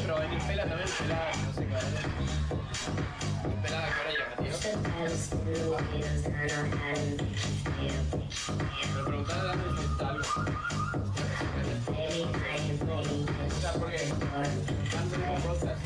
Pero en Pela también, Pela, no sé qué hacer. Pela, ¿qué hora llega, tío? Me preguntaba dando algo. O sea, porque ando con rosas.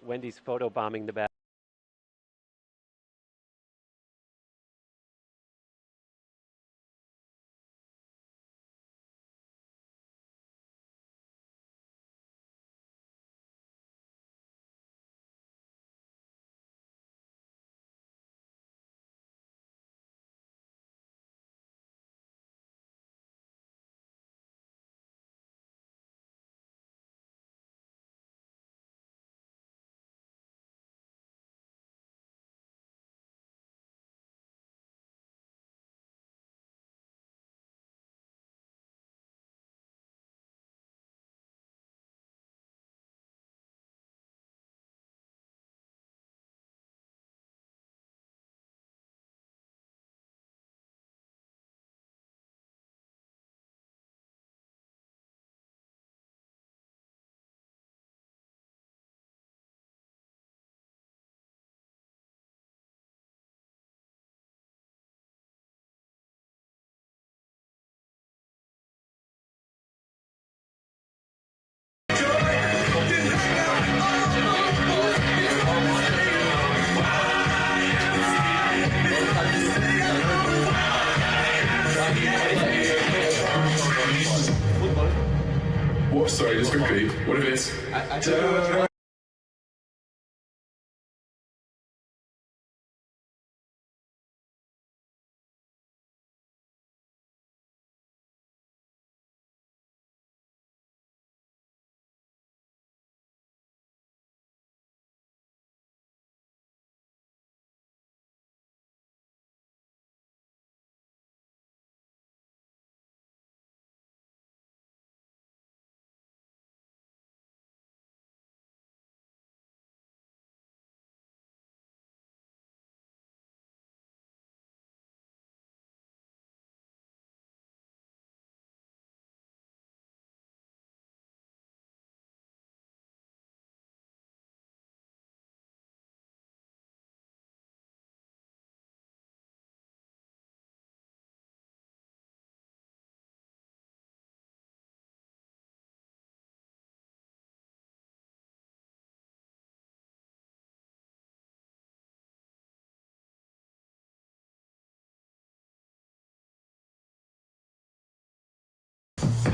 Wendy's photobombing the back. What? Sorry, just repeat. What if it's...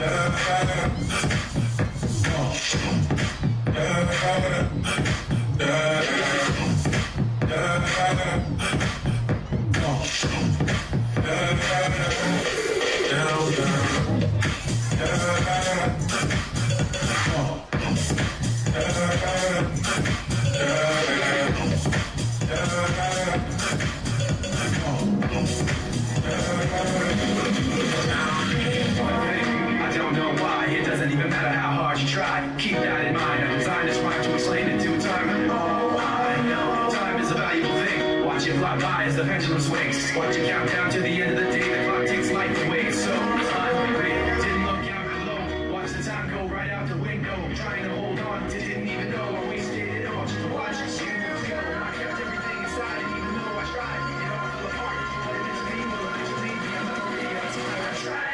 I don't know why, it doesn't even matter how hard you try. Keep that in mind, I designed this rhyme to explain it to time. Oh, I know time is a valuable thing. Watch it fly by as the pendulum swings. Watch it count down to the end of the day. The clock takes life away. So unreal, didn't look out below. Watch the time go right out the window. Trying to hold on to didn't even know I wasted it all just to watch it go. I kept everything inside, and even though I tried, it all fell apart. But it doesn't mean will eventually be a memory. That's why I tried.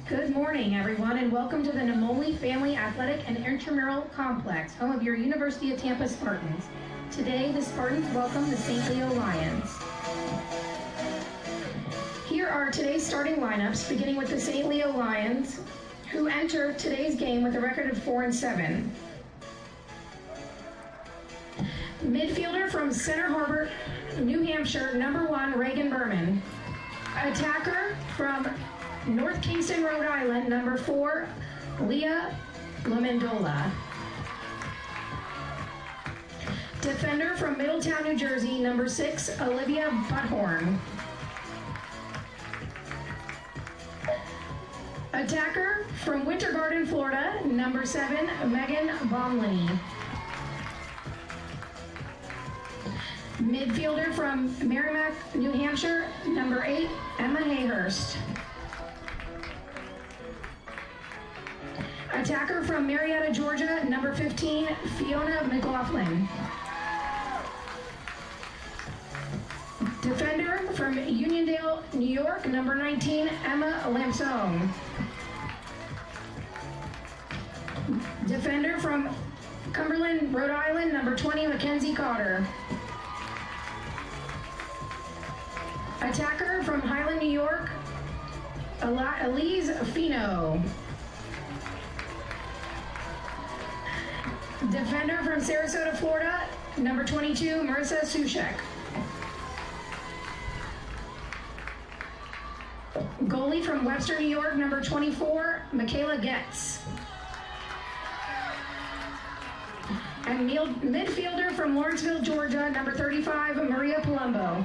Good morning, everyone, and welcome to the Namoli Family Athletic and Intramural Complex, home of your University of Tampa Spartans. Today, the Spartans welcome the St. Leo Lions. Here are today's starting lineups, beginning with the St. Leo Lions, who enter today's game with a record of 4-7. Midfielder from Center Harbor, New Hampshire, number 1, Reagan Berman. Attacker from North Kingston, Rhode Island, number 4, Leah Lamendola. Defender from Middletown, New Jersey, number 6, Olivia Butthorn. Attacker from Winter Garden, Florida, number 7, Megan Bomley. Midfielder from Merrimack, New Hampshire, number 8, Emma Hayhurst. Attacker from Marietta, Georgia, number 15, Fiona McLaughlin. Defender from Uniondale, New York, number 19, Emma Lamsone. Defender from Cumberland, Rhode Island, number 20, Mackenzie Cotter. Attacker from Highland, New York, Elise Fino. Defender from Sarasota, Florida, number 22, Marissa Sushek. Goalie from Webster, New York, number 24, Michaela Getz. And midfielder from Lawrenceville, Georgia, number 35, Maria Palumbo.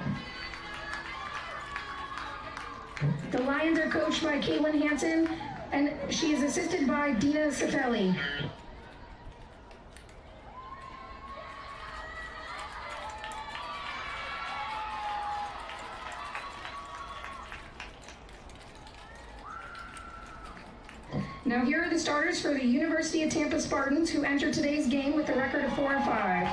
The Lions are coached by Caitlin Hansen, and she is assisted by Dina Cifelli. Now here are the starters for the University of Tampa Spartans, who enter today's game with a record of 4-5.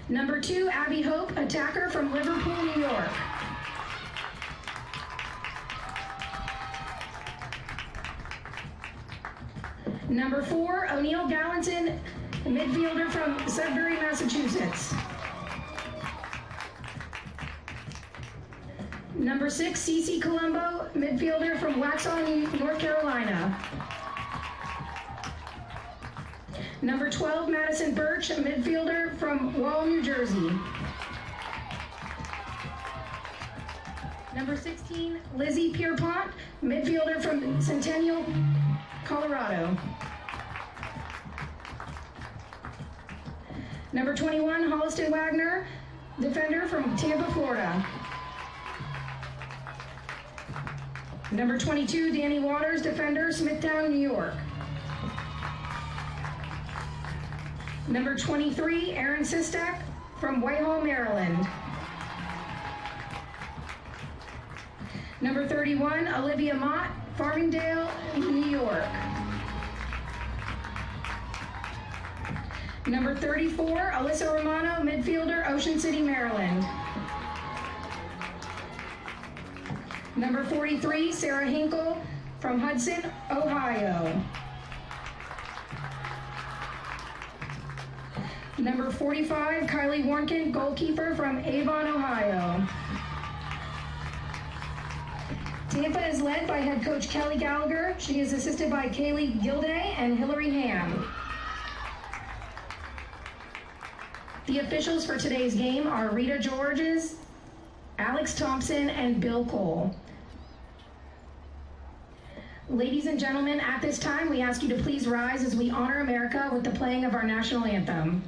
Number 2, Abby Hope, attacker from Liverpool, New York. Number 4, O'Neill Gallanton, midfielder from Sudbury, Massachusetts. Number 6, Cece Colombo, midfielder from Waxhaw, North Carolina. Number 12, Madison Birch, midfielder from Wall, New Jersey. Number 16, Lizzie Pierpont, midfielder from Centennial, Colorado. Number 21, Holliston Wagner, defender from Tampa, Florida. Number 22, Danny Waters, defender, Smithtown, New York. Number 23, Aaron Sistak from Whitehall, Maryland. Number 31, Olivia Mott, Farmingdale, New York. Number 34, Alyssa Romano, midfielder, Ocean City, Maryland. Number 43, Sarah Hinkle from Hudson, Ohio. Number 45, Kylie Warnken, goalkeeper from Avon, Ohio. Tampa is led by head coach Kelly Gallagher. She is assisted by Kaylee Gilday and Hillary Ham. The officials for today's game are Rita Georges, Alex Thompson, and Bill Cole. Ladies and gentlemen, at this time, we ask you to please rise as we honor America with the playing of our national anthem.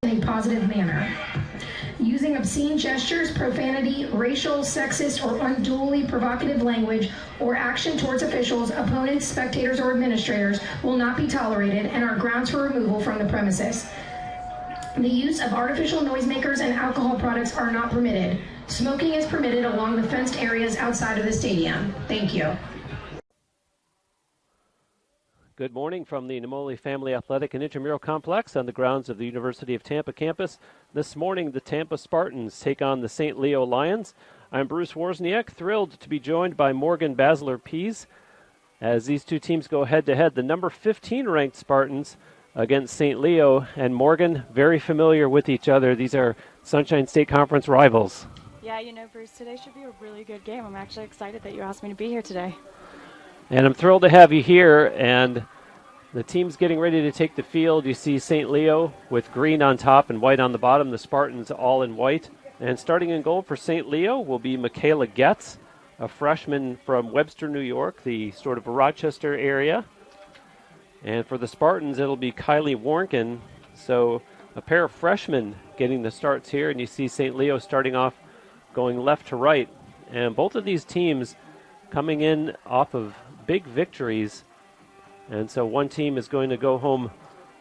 In a positive manner. Using obscene gestures, profanity, racial, sexist, or unduly provocative language or action towards officials, opponents, spectators, or administrators will not be tolerated and are grounds for removal from the premises. The use of artificial noisemakers and alcohol products are not permitted. Smoking is permitted along the fenced areas outside of the stadium. Thank you. Good morning from the Namoli Family Athletic and Intramural Complex on the grounds of the University of Tampa campus. This morning, the Tampa Spartans take on the St. Leo Lions. I'm Bruce Wozniak, thrilled to be joined by Morgan Basler-Pease as these two teams go head-to-head. The number 15 ranked Spartans against St. Leo, and Morgan, very familiar with each other. These are Sunshine State Conference rivals. Yeah, you know, Bruce, today should be a really good game. I'm actually excited that you asked me to be here today. And I'm thrilled to have you here, and the team's getting ready to take the field. You see St. Leo with green on top and white on the bottom, the Spartans all in white. And starting in goal for St. Leo will be Michaela Getz, a freshman from Webster, New York, the sort of Rochester area. And for the Spartans, it'll be Kylie Warnken. So a pair of freshmen getting the starts here, and you see St. Leo starting off going left to right. And both of these teams coming in off of big victories. And so one team is going to go home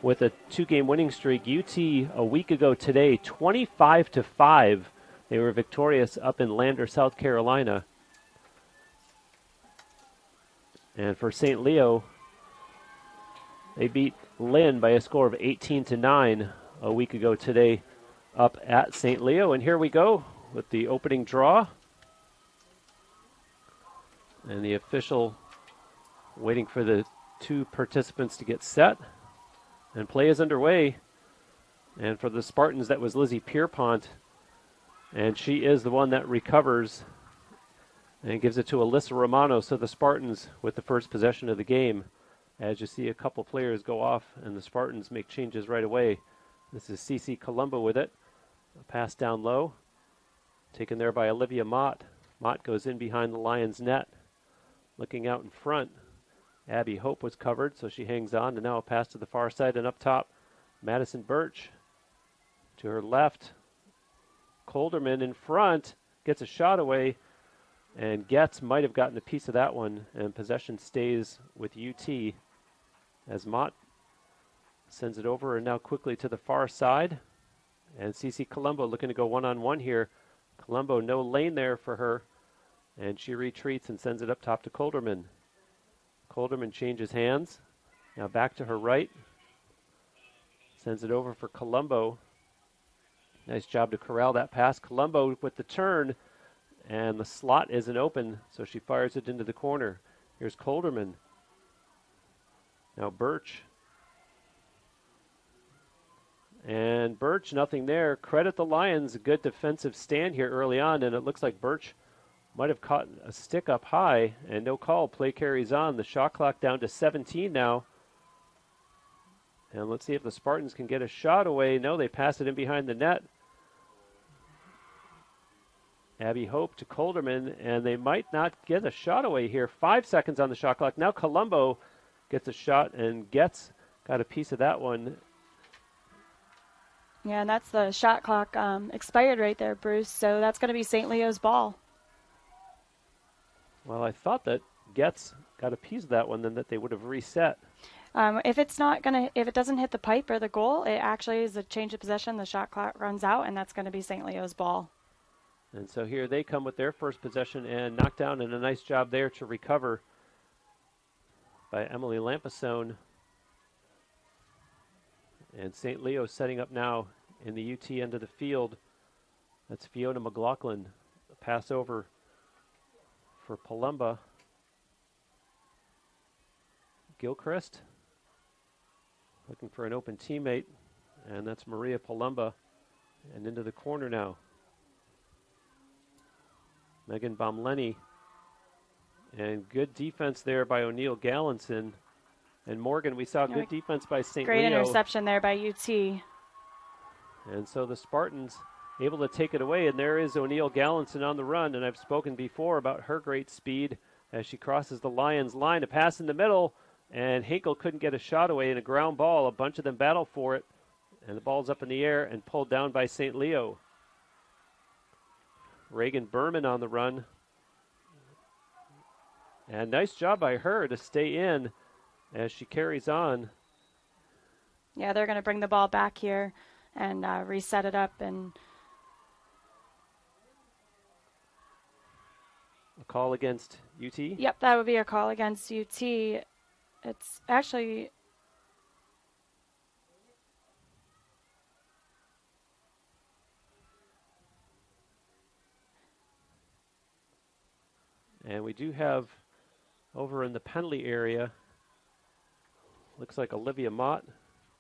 with a 2-game winning streak. UT a week ago today, 25-5. They were victorious up in Lander, South Carolina. And for St. Leo, they beat Lynn by a score of 18-9 a week ago today up at St. Leo. And here we go with the opening draw. And the official waiting for the two participants to get set. And play is underway. And for the Spartans, that was Lizzie Pierpont. And she is the one that recovers and gives it to Alyssa Romano. So the Spartans with the first possession of the game. As you see a couple players go off and the Spartans make changes right away. This is Cece Colombo with it. A pass down low. Taken there by Olivia Mott. Mott goes in behind the Lions net. Looking out in front, Abby Hope was covered, so she hangs on. And now a pass to the far side and up top, Madison Birch. To her left, Colderman in front, gets a shot away. And Getz might have gotten a piece of that one, and possession stays with UT as Mott sends it over and now quickly to the far side. And CC Colombo looking to go one-on-one here. Colombo, no lane there for her, and she retreats and sends it up top to Colderman. Colderman changes hands. Now back to her right. Sends it over for Colombo. Nice job to corral that pass. Colombo with the turn, and the slot isn't open, so she fires it into the corner. Here's Colderman. Now Birch. And Birch, nothing there. Credit the Lions, a good defensive stand here early on, and it looks like Birch might have caught a stick up high, and no call. Play carries on. The shot clock down to 17 now. And let's see if the Spartans can get a shot away. No, they pass it in behind the net. Abby Hope to Colderman, and they might not get a shot away here. 5 seconds on the shot clock. Now Colombo gets a shot and got a piece of that one. Yeah, and that's the shot clock expired right there, Bruce. So that's going to be St. Leo's ball. Well, I thought that Getz got a piece of that one, then that they would have reset. If it doesn't hit the pipe or the goal, it actually is a change of possession. The shot clock runs out, and that's going to be St. Leo's ball. And so here they come with their first possession and knocked down, and a nice job there to recover by Emily Lampasone. And St. Leo setting up now in the UT end of the field. That's Fiona McLaughlin. A pass over for Palumba. Gilchrist looking for an open teammate, and that's Maria Palumba. And into the corner now. Megan Baumlenny. And good defense there by O'Neill Gallinson. And Morgan, we saw good defense by St. Leo. Great interception there by UT. And so the Spartans able to take it away. And there is O'Neill Gallinson on the run. And I've spoken before about her great speed as she crosses the Lions line. A pass in the middle. And Hinkle couldn't get a shot away in a ground ball. A bunch of them battle for it. And the ball's up in the air and pulled down by St. Leo. Reagan Berman on the run. And nice job by her to stay in as she carries on. Yeah, they're going to bring the ball back here and reset it up. And a call against UT? Yep, that would be a call against UT. It's actually... And we do have over in the penalty area, looks like Olivia Mott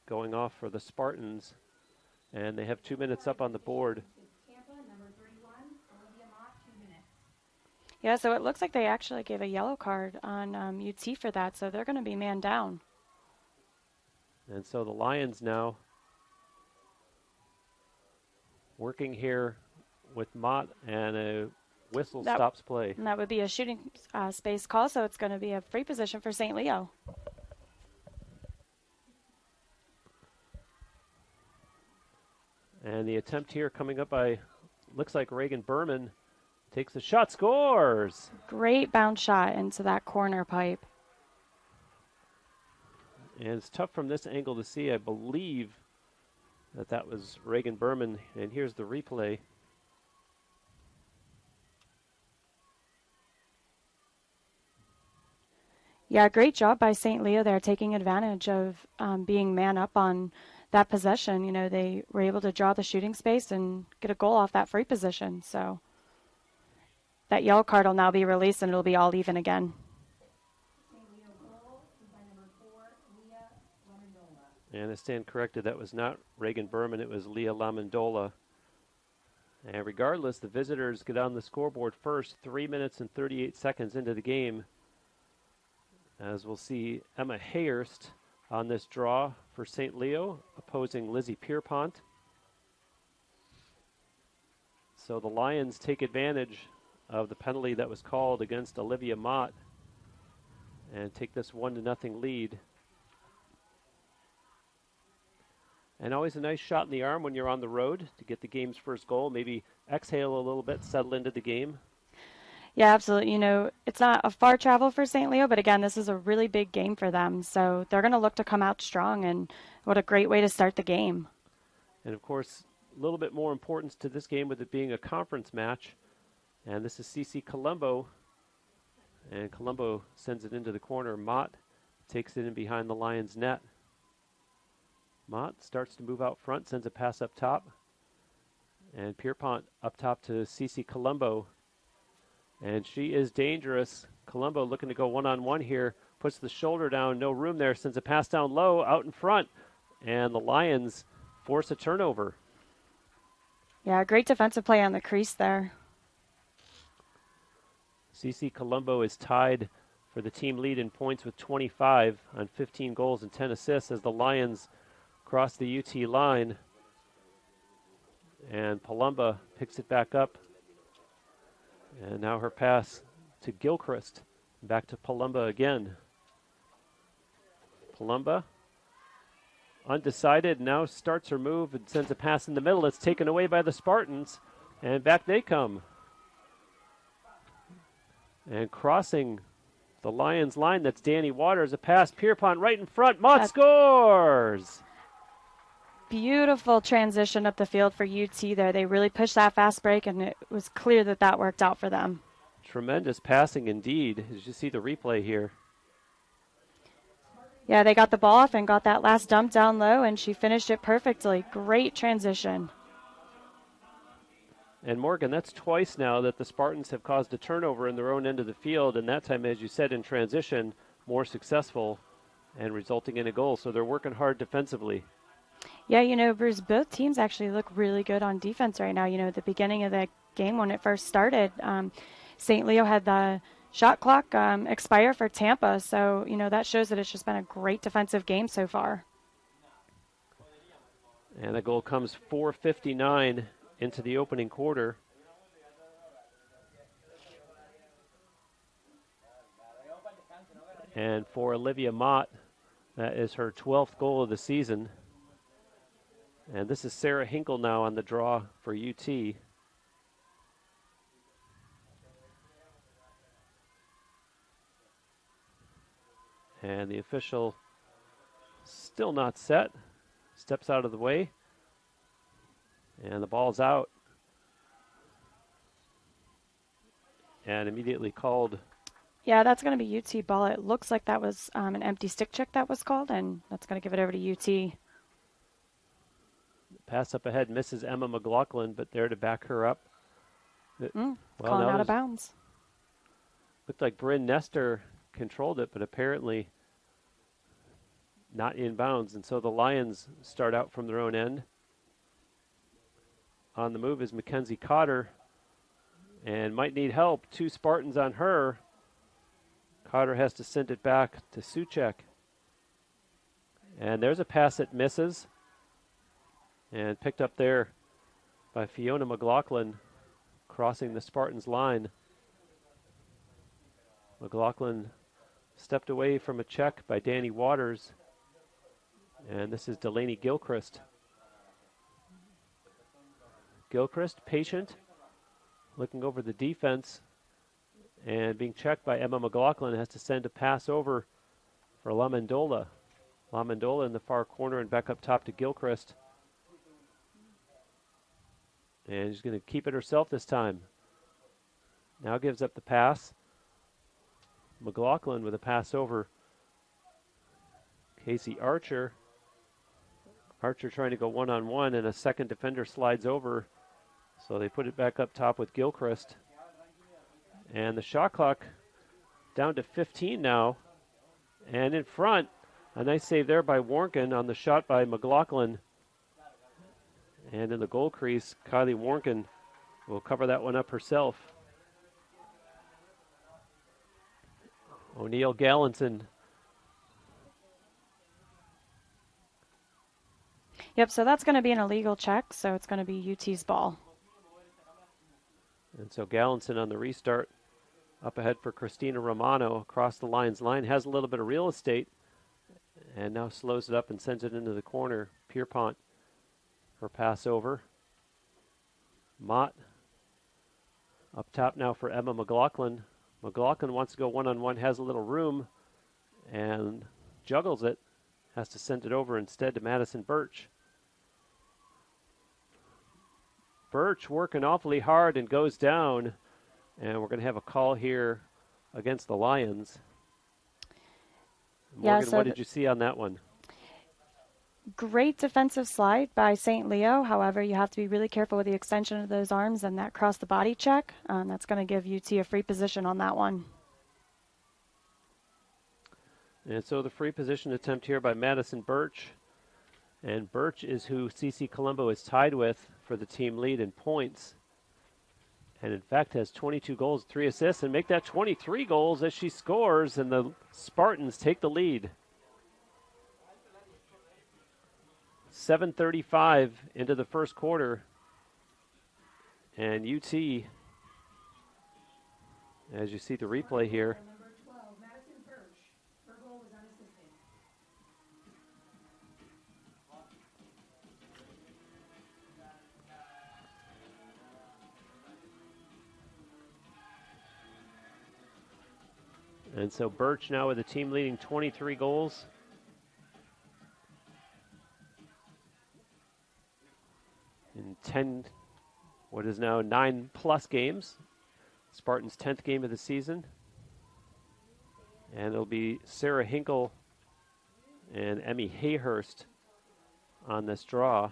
going off for the Spartans. And they have 2 minutes up on the board. Tampa, number 31, Olivia Mott, 2 minutes. Yeah, so it looks like they actually gave a yellow card on UT for that, so they're going to be man down. And so the Lions now working here with Mott, and a whistle stops play. And that would be a shooting space call, so it's going to be a free position for St. Leo. And the attempt here coming up by, looks like Reagan Berman, takes the shot, scores! Great bounce shot into that corner pipe. And it's tough from this angle to see. I believe that was Reagan Berman, and here's the replay. Yeah, great job by St. Leo there, taking advantage of being man up on that possession. You know, they were able to draw the shooting space and get a goal off that free position. So that yellow card will now be released, and it'll be all even again. And I stand corrected, that was not Reagan Berman, it was Leah Lamandola. And regardless, the visitors get on the scoreboard first, 3 minutes and 38 seconds into the game. As we'll see Emma Hayhurst on this draw for St. Leo, opposing Lizzie Pierpont. So the Lions take advantage of the penalty that was called against Olivia Mott and take this 1-0 lead. And always a nice shot in the arm when you're on the road to get the game's first goal. Maybe exhale a little bit, settle into the game. Yeah, absolutely. You know, it's not a far travel for St. Leo, but again, this is a really big game for them. So they're going to look to come out strong, and what a great way to start the game. And of course, a little bit more importance to this game with it being a conference match. And this is CC Colombo. And Colombo sends it into the corner. Mott takes it in behind the Lions' net. Mott starts to move out front, sends a pass up top. And Pierpont up top to CC Colombo. And she is dangerous. Colombo looking to go one-on-one here. Puts the shoulder down, no room there. Sends a pass down low, out in front. And the Lions force a turnover. Yeah, great defensive play on the crease there. CC Colombo is tied for the team lead in points with 25 on 15 goals and 10 assists as the Lions cross the UT line. And Palumba picks it back up. And now her pass to Gilchrist. Back to Palumba again. Palumba, undecided, now starts her move and sends a pass in the middle. It's taken away by the Spartans. And back they come. And crossing the Lions line, that's Danny Waters. A pass, Pierpont right in front. Mott scores! Beautiful transition up the field for UT there. They really pushed that fast break, and it was clear that that worked out for them. Tremendous passing indeed, as you see the replay here. Yeah, they got the ball off and got that last dump down low, and she finished it perfectly. Great transition. And Morgan, that's twice now that the Spartans have caused a turnover in their own end of the field, and that time, as you said, in transition, more successful and resulting in a goal. So they're working hard defensively. Yeah, you know, Bruce, both teams actually look really good on defense right now. You know, at the beginning of the game when it first started, St. Leo had the shot clock expire for Tampa. So, you know, that shows that it's just been a great defensive game so far. And the goal comes 4:59 into the opening quarter. And for Olivia Mott, that is her 12th goal of the season. And this is Sarah Hinkle now on the draw for UT. And the official still not set. Steps out of the way. And the ball's out. And immediately called. Yeah, that's going to be UT ball. It looks like that was an empty stick check that was called, and that's going to give it over to UT. Pass up ahead misses Emma McLaughlin, but there to back her up. Calling out of bounds. Looked like Bryn Nestor controlled it, but apparently not in bounds. And so the Lions start out from their own end. On the move is Mackenzie Cotter and might need help. Two Spartans on her. Cotter has to send it back to Suchek. And there's a pass that misses. And picked up there by Fiona McLaughlin, crossing the Spartans line. McLaughlin stepped away from a check by Danny Waters. And this is Delaney Gilchrist. Gilchrist, patient, looking over the defense, and being checked by Emma McLaughlin, has to send a pass over for La Mendola. La Mendola in the far corner and back up top to Gilchrist. And she's going to keep it herself this time. Now gives up the pass. McLaughlin with a pass over. Casey Archer. Archer trying to go one-on-one, and a second defender slides over. So they put it back up top with Gilchrist. And the shot clock down to 15 now. And in front, a nice save there by Warnken on the shot by McLaughlin. And in the goal crease, Kylie Warnken will cover that one up herself. O'Neill Gallinson. Yep, so that's going to be an illegal check, so it's going to be UT's ball. And so Gallinson on the restart. Up ahead for Christina Romano across the Lions line. Has a little bit of real estate. And now slows it up and sends it into the corner. Pierpont. Her pass over. Mott Up top now for Emma McLaughlin. McLaughlin wants to go one-on-one, has a little room, and juggles it. Has to send it over instead to Madison Birch. Birch working awfully hard and goes down, and we're going to have a call here against the Lions. Morgan, what did you see on that one? Great defensive slide by St. Leo. However, you have to be really careful with the extension of those arms and that cross the body check. That's going to give UT a free position on that one. And so the free position attempt here by Madison Birch. And Birch is who CC Colombo is tied with for the team lead in points. And in fact has 22 goals, 3 assists, and make that 23 goals as she scores, and the Spartans take the lead. 7:35 into the first quarter. And UT, as you see the replay here, and so Birch now with the team leading 23 goals. In 10, what is now 9+ games. Spartans' 10th game of the season. And it'll be Sarah Hinkle and Emmy Hayhurst on this draw.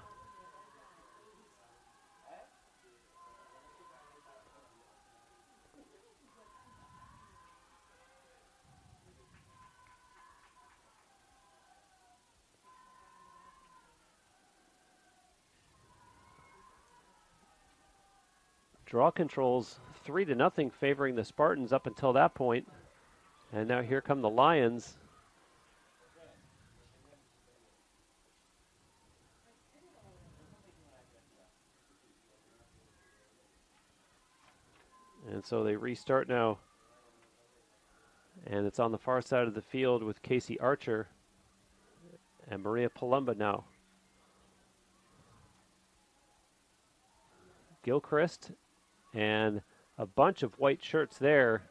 Draw controls 3-0 favoring the Spartans up until that point. And now here come the Lions. And so they restart now. And it's on the far side of the field with Casey Archer and Maria Palumba now. Gilchrist and a bunch of white shirts there,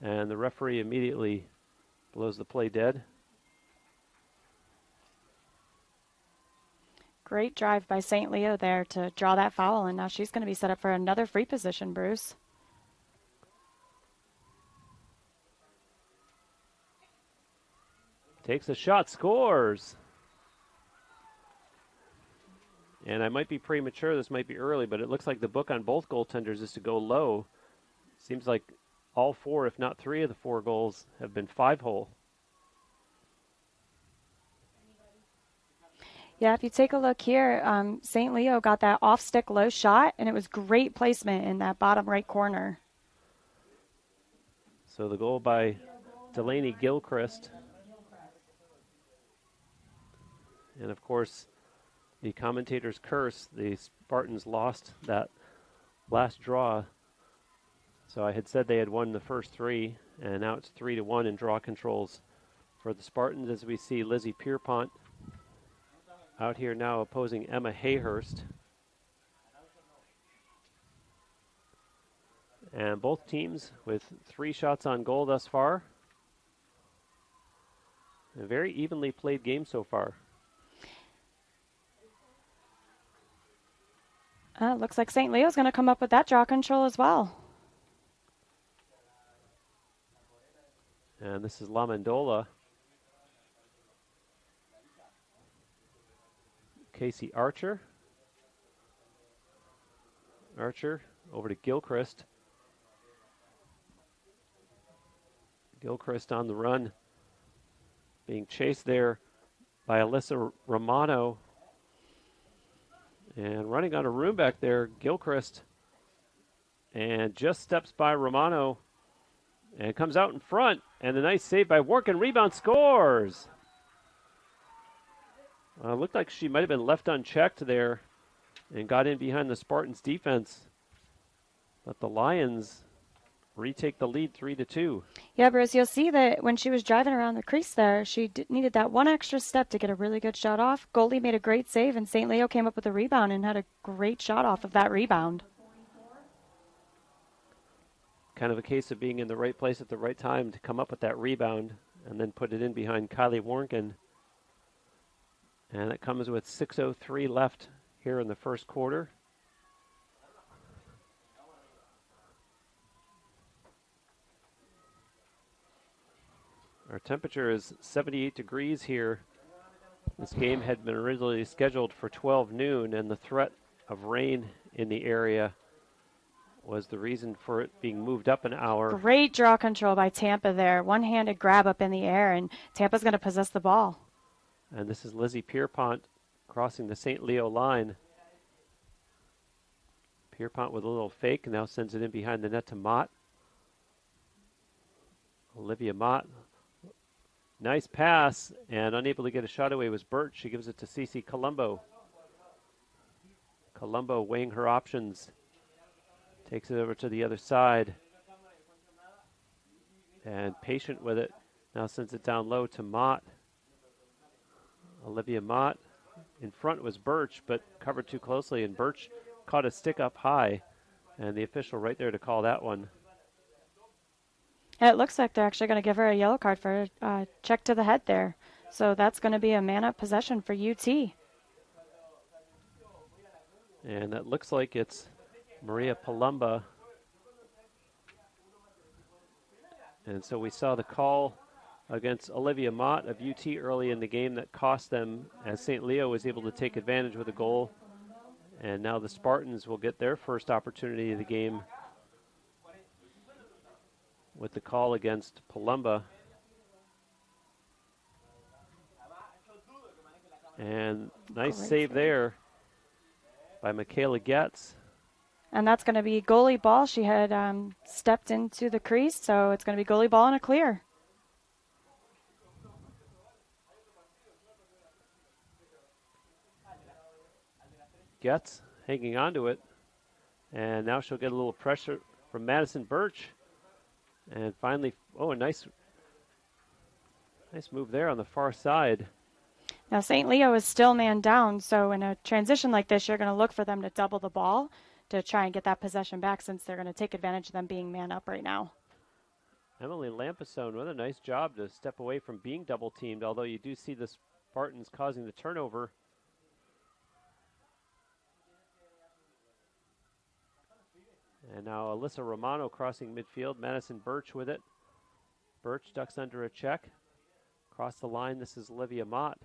and the referee immediately blows the play dead. Great drive by St. Leo there to draw that foul, and now she's going to be set up for another free position, Bruce. Takes a shot, scores. And I might be premature, this might be early, but it looks like the book on both goaltenders is to go low. Seems like all 4, if not 3 of the 4 goals have been 5-hole. Yeah, if you take a look here, St. Leo got that off-stick low shot, and it was great placement in that bottom right corner. So the goal by Delaney Gilchrist. And of course, the commentator's curse, the Spartans lost that last draw. So I had said they had won the first 3, and now it's 3-1 in draw controls for the Spartans, as we see Lizzie Pierpont out here now opposing Emma Hayhurst. And both teams with 3 shots on goal thus far. A very evenly played game so far. Looks like St. Leo's going to come up with that draw control as well. And this is La Mandola. Casey Archer. Archer over to Gilchrist. Gilchrist on the run. Being chased there by Alyssa Romano. And running on a room back there, Gilchrist. And just steps by Romano. And comes out in front. And the nice save by Work and rebound, scores. Looked like she might have been left unchecked there and got in behind the Spartans defense. But the Lions retake the lead 3-2. Yeah, Bruce, you'll see that when she was driving around the crease there, she needed that one extra step to get a really good shot off. Goldie made a great save, and St. Leo came up with a rebound and had a great shot off of that rebound. kind of a case of being in the right place at the right time to come up with that rebound and then put it in behind Kylie Warnken. And it comes with 6:03 left here in the first quarter. Our temperature is 78 degrees here. This game had been originally scheduled for 12 noon, and the threat of rain in the area was the reason for it being moved up an hour. Great draw control by Tampa there. One-handed grab up in the air, and Tampa's going to possess the ball. And this is Lizzie Pierpont crossing the St. Leo line. Pierpont with a little fake, now sends it in behind the net to Mott. Olivia Mott. Nice pass, and unable to get a shot away was Birch. She gives it to Cece Colombo. Colombo weighing her options. Takes it over to the other side. And patient with it. Now sends it down low to Mott. Olivia Mott. In front was Birch, but covered too closely, and Birch caught a stick up high. And the official right there to call that one. It looks like they're actually going to give her a yellow card for a check to the head there. So that's going to be a man-up possession for UT. And that looks like it's Maria Palumba. And so we saw the call against Olivia Mott of UT early in the game that cost them, as St. Leo was able to take advantage with a goal. And now the Spartans will get their first opportunity of the game with the call against Palumba. And nice save there by Michaela Getz. And that's going to be goalie ball. She had stepped into the crease, so it's going to be goalie ball and a clear. Getz hanging on to it. And now she'll get a little pressure from Madison Birch. And finally, a nice move there on the far side. Now, St. Leo is still man down, so in a transition like this, you're going to look for them to double the ball to try and get that possession back, since they're going to take advantage of them being man up right now. Emily Lampasone with a nice job to step away from being double teamed, although you do see the Spartans causing the turnover. And now Alyssa Romano crossing midfield. Madison Birch with it. Birch ducks under a check. Across the line, this is Olivia Mott.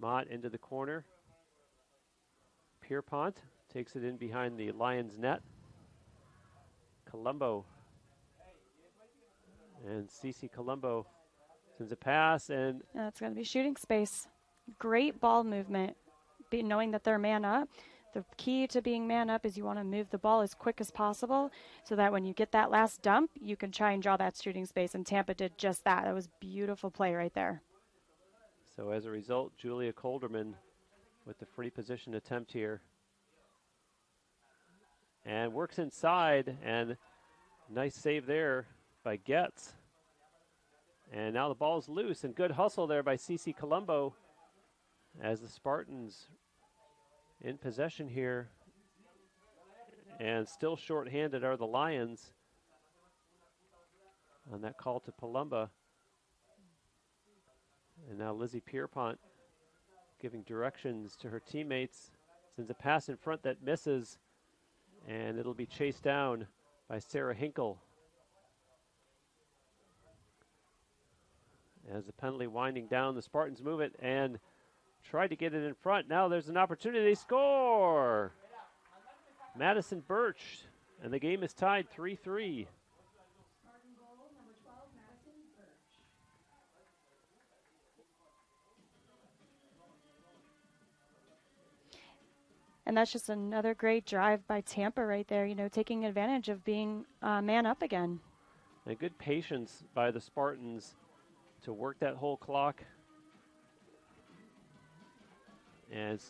Mott into the corner. Pierpont takes it in behind the Lions net. Colombo. And Cece Colombo sends a pass, and That's going to be shooting space. Great ball movement, knowing that they're man up. The key to being man up is you want to move the ball as quick as possible so that when you get that last dump, you can try and draw that shooting space, and Tampa did just that. That was beautiful play right there. so as a result, Julia Colderman with the free position attempt here. And works inside, and nice save there by Getz. And now the ball's loose, and good hustle there by Cece Colombo as the Spartans in possession here. And still shorthanded are the Lions on that call to Palumba. And now Lizzie Pierpont giving directions to her teammates. Sends a pass in front that misses, and it'll be chased down by Sarah Hinkle. As the penalty winding down, the Spartans move it and try to get it in front. Now there's an opportunity. They score! Madison Birch, and the game is tied 3-3. And that's just another great drive by Tampa right there, you know, taking advantage of being man up again. And good patience by the Spartans to work that whole clock and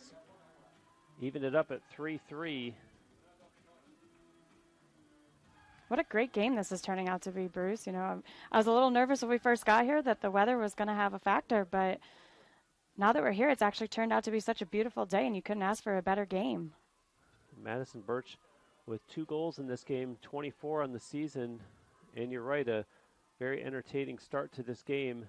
even it up at 3-3. What a great game this is turning out to be, Bruce. You know, I was a little nervous when we first got here that the weather was going to have a factor, but now that we're here, it's actually turned out to be such a beautiful day, and you couldn't ask for a better game. Madison Birch with 2 goals in this game, 24 on the season. And you're right, a very entertaining start to this game.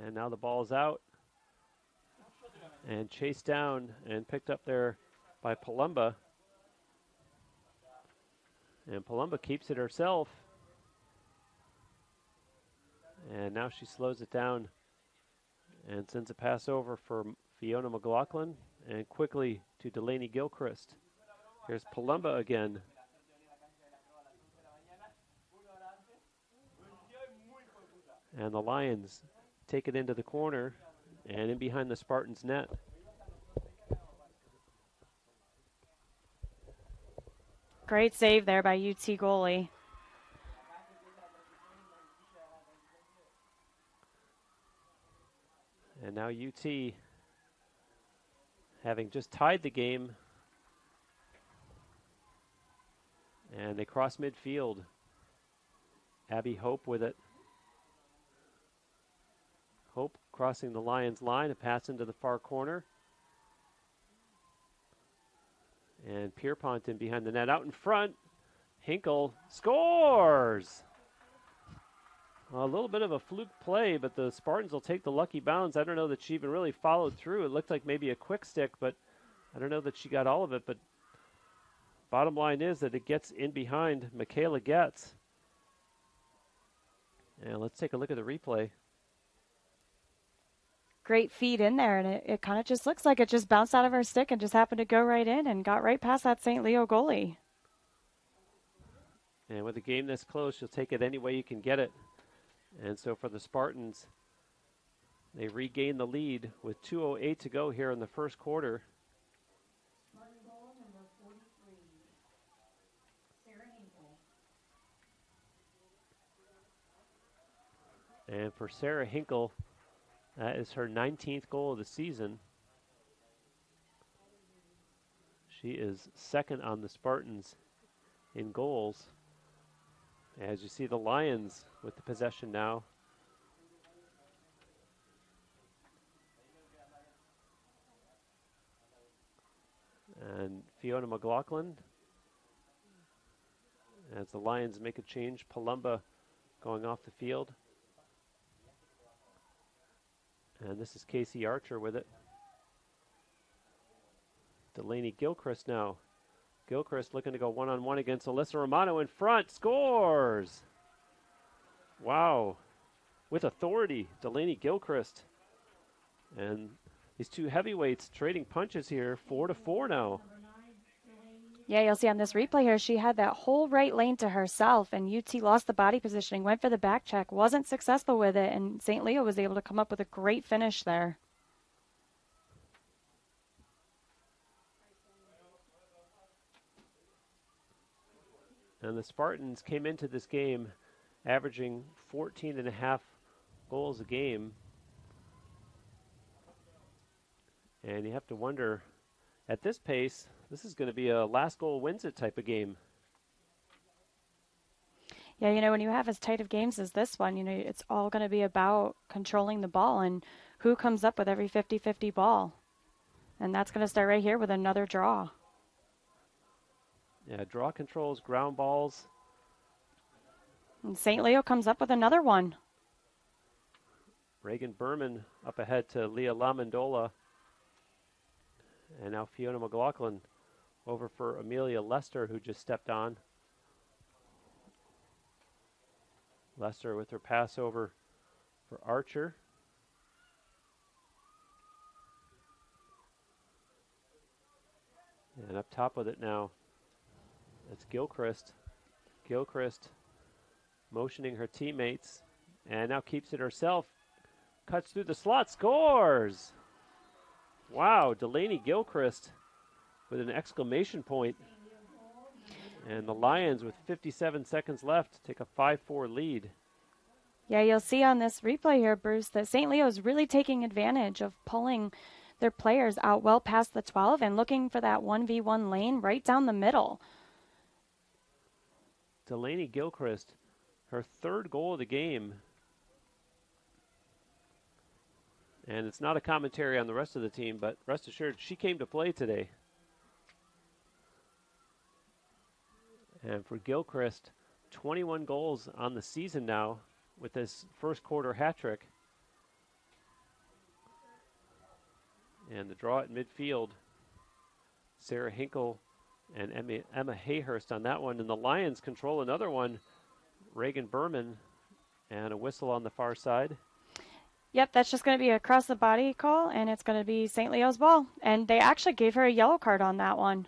And now the ball's out and chased down and picked up there by Palumba. And Palumba keeps it herself. And now she slows it down and sends a pass over for Fiona McLaughlin and quickly to Delaney Gilchrist. Here's Palumba again. And the Lions take it into the corner and in behind the Spartans' net. Great save there by UT goalie. And now UT, having just tied the game, and they cross midfield. Abby Hope with it. Hope crossing the Lions line, a pass into the far corner. And Pierpont in behind the net, out in front. Hinkle scores! A little bit of a fluke play, but the Spartans will take the lucky bounce. I don't know that she even really followed through. It looked like maybe a quick stick, but I don't know that she got all of it. But bottom line is that it gets in behind Michaela Getz. And let's take a look at the replay. Great feed in there, and it kind of just looks like it just bounced out of her stick and just happened to go right in and got right past that St. Leo goalie. And with a game this close, you'll take it any way you can get it. And so for the Spartans, they regain the lead with 2:08 to go here in the first quarter. And for Sarah Hinkle, that is her 19th goal of the season. She is second on the Spartans in goals. As you see the Lions with the possession now. And Fiona McLaughlin, as the Lions make a change, Palumba going off the field. And this is Casey Archer with it. Delaney Gilchrist now. Gilchrist looking to go one-on-one against Alyssa Romano in front. Scores! Wow. With authority, Delaney Gilchrist. And these two heavyweights trading punches here, 4-4 now. Yeah, you'll see on this replay here, she had that whole right lane to herself, and UT lost the body positioning, went for the back check, wasn't successful with it, and St. Leo was able to come up with a great finish there. And the Spartans came into this game averaging 14.5 goals a game. And you have to wonder, at this pace, this is going to be a last goal wins it type of game. Yeah, you know, when you have as tight of games as this one, you know, it's all going to be about controlling the ball and who comes up with every 50-50 ball. And that's going to start right here with another draw. Yeah, draw controls, ground balls. And St. Leo comes up with another one. Reagan Berman up ahead to Leah LaMandola. And now Fiona McLaughlin over for Amelia Lester, who just stepped on. Lester with her pass over for Archer. And up top with it now, it's Gilchrist. Gilchrist motioning her teammates and now keeps it herself. Cuts through the slot, scores! Wow, Delaney Gilchrist with an exclamation point. And the Lions, with 57 seconds left, take a 5-4 lead. Yeah, you'll see on this replay here, Bruce, that St. Leo is really taking advantage of pulling their players out well past the 12 and looking for that 1v1 lane right down the middle. Delaney Gilchrist, her third goal of the game. And it's not a commentary on the rest of the team, but rest assured, she came to play today. And for Gilchrist, 21 goals on the season now with this first quarter hat trick. And the draw at midfield, Sarah Hinkle and Emma Hayhurst on that one. And the Lions control another one, Reagan Berman, and a whistle on the far side. Yep, that's just going to be a across the body call, and it's going to be St. Leo's ball. And they actually gave her a yellow card on that one.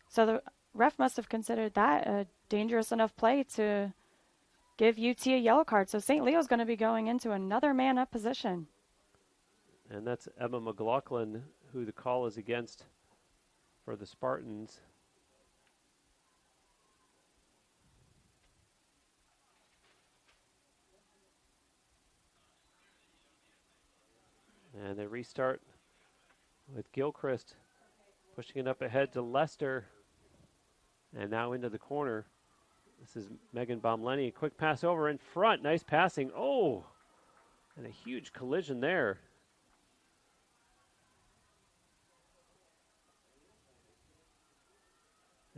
So the ref must have considered that a dangerous enough play to give UT a yellow card. So St. Leo's going to be going into another man-up position. And that's Emma McLaughlin, who the call is against for the Spartans. And they restart with Gilchrist pushing it up ahead to Lester. And now into the corner. This is Megan Baumlenny. Quick pass over in front. Nice passing. Oh, and a huge collision there.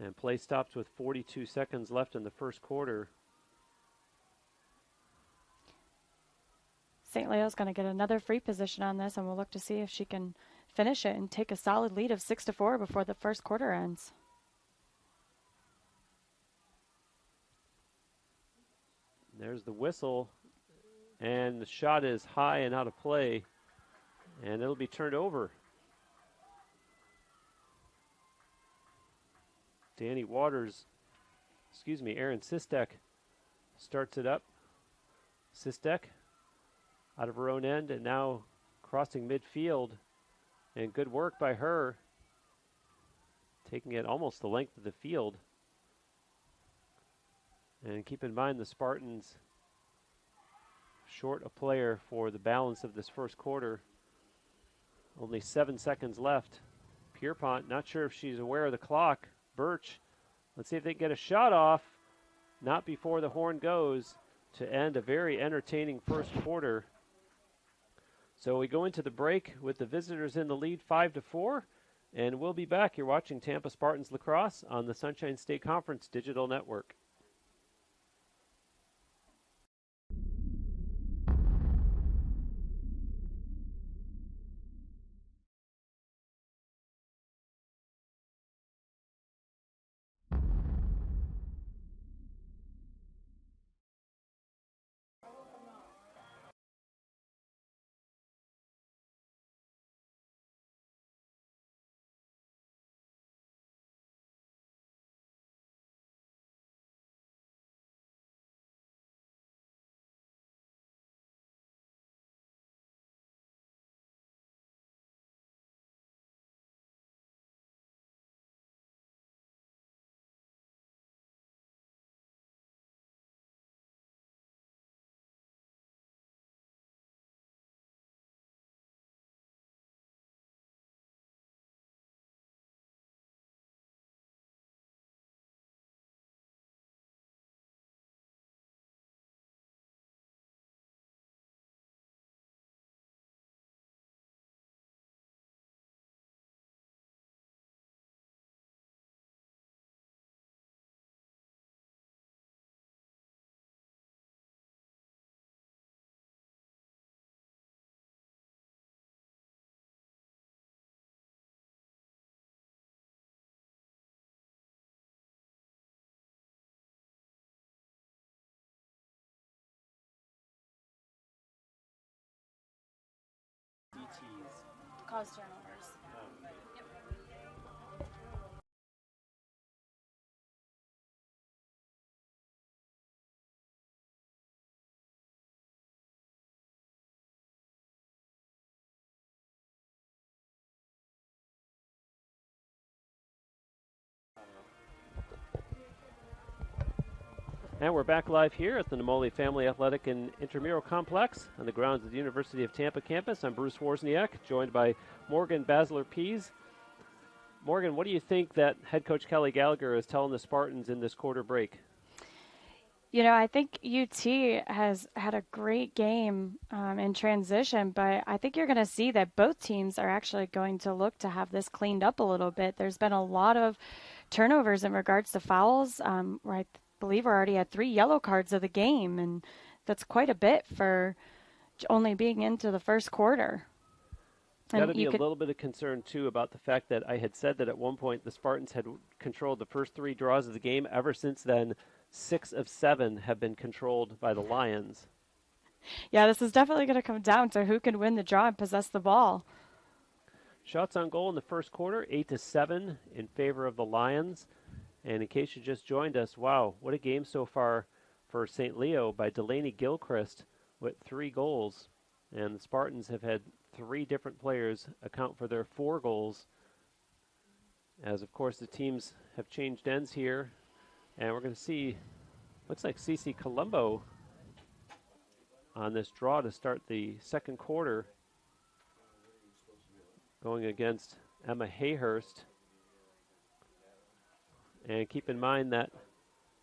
And play stops with 42 seconds left in the first quarter. St. Leo's going to get another free position on this, and we'll look to see if she can finish it and take a solid lead of 6-4 before the first quarter ends. There's the whistle, and the shot is high and out of play, and it'll be turned over. Aaron Sistek starts it up. Sistek out of her own end, and now crossing midfield, and good work by her, taking it almost the length of the field. And keep in mind the Spartans short a player for the balance of this first quarter. Only 7 seconds left. Pierpont, not sure if she's aware of the clock. Birch, let's see if they can get a shot off. Not before the horn goes to end a very entertaining first quarter. So we go into the break with the visitors in the lead 5-4, and we'll be back. You're watching Tampa Spartans Lacrosse on the Sunshine State Conference Digital Network. Cause turnovers. And we're back live here at the Namoli Family Athletic and Intramural Complex on the grounds of the University of Tampa campus. I'm Bruce Wozniak, joined by Morgan Basler-Pease. Morgan, what do you think that head coach Kelly Gallagher is telling the Spartans in this quarter break? You know, I think UT has had a great game in transition, but I think you're going to see that both teams are actually going to look to have this cleaned up a little bit. There's been a lot of turnovers in regards to fouls, where I believe we're already at 3 yellow cards of the game, and that's quite a bit for only being into the first quarter. Got to be a little bit of concern, too, about the fact that I had said that at one point the Spartans had controlled the first 3 draws of the game. Ever since then, 6 of 7 have been controlled by the Lions. Yeah, this is definitely going to come down to who can win the draw and possess the ball. Shots on goal in the first quarter, 8-7 in favor of the Lions. And in case you just joined us, wow, what a game so far for St. Leo by Delaney Gilchrist with 3 goals. And the Spartans have had 3 different players account for their 4 goals. As, of course, the teams have changed ends here. And we're going to see, looks like Cece Colombo on this draw to start the second quarter, going against Emma Hayhurst. And keep in mind that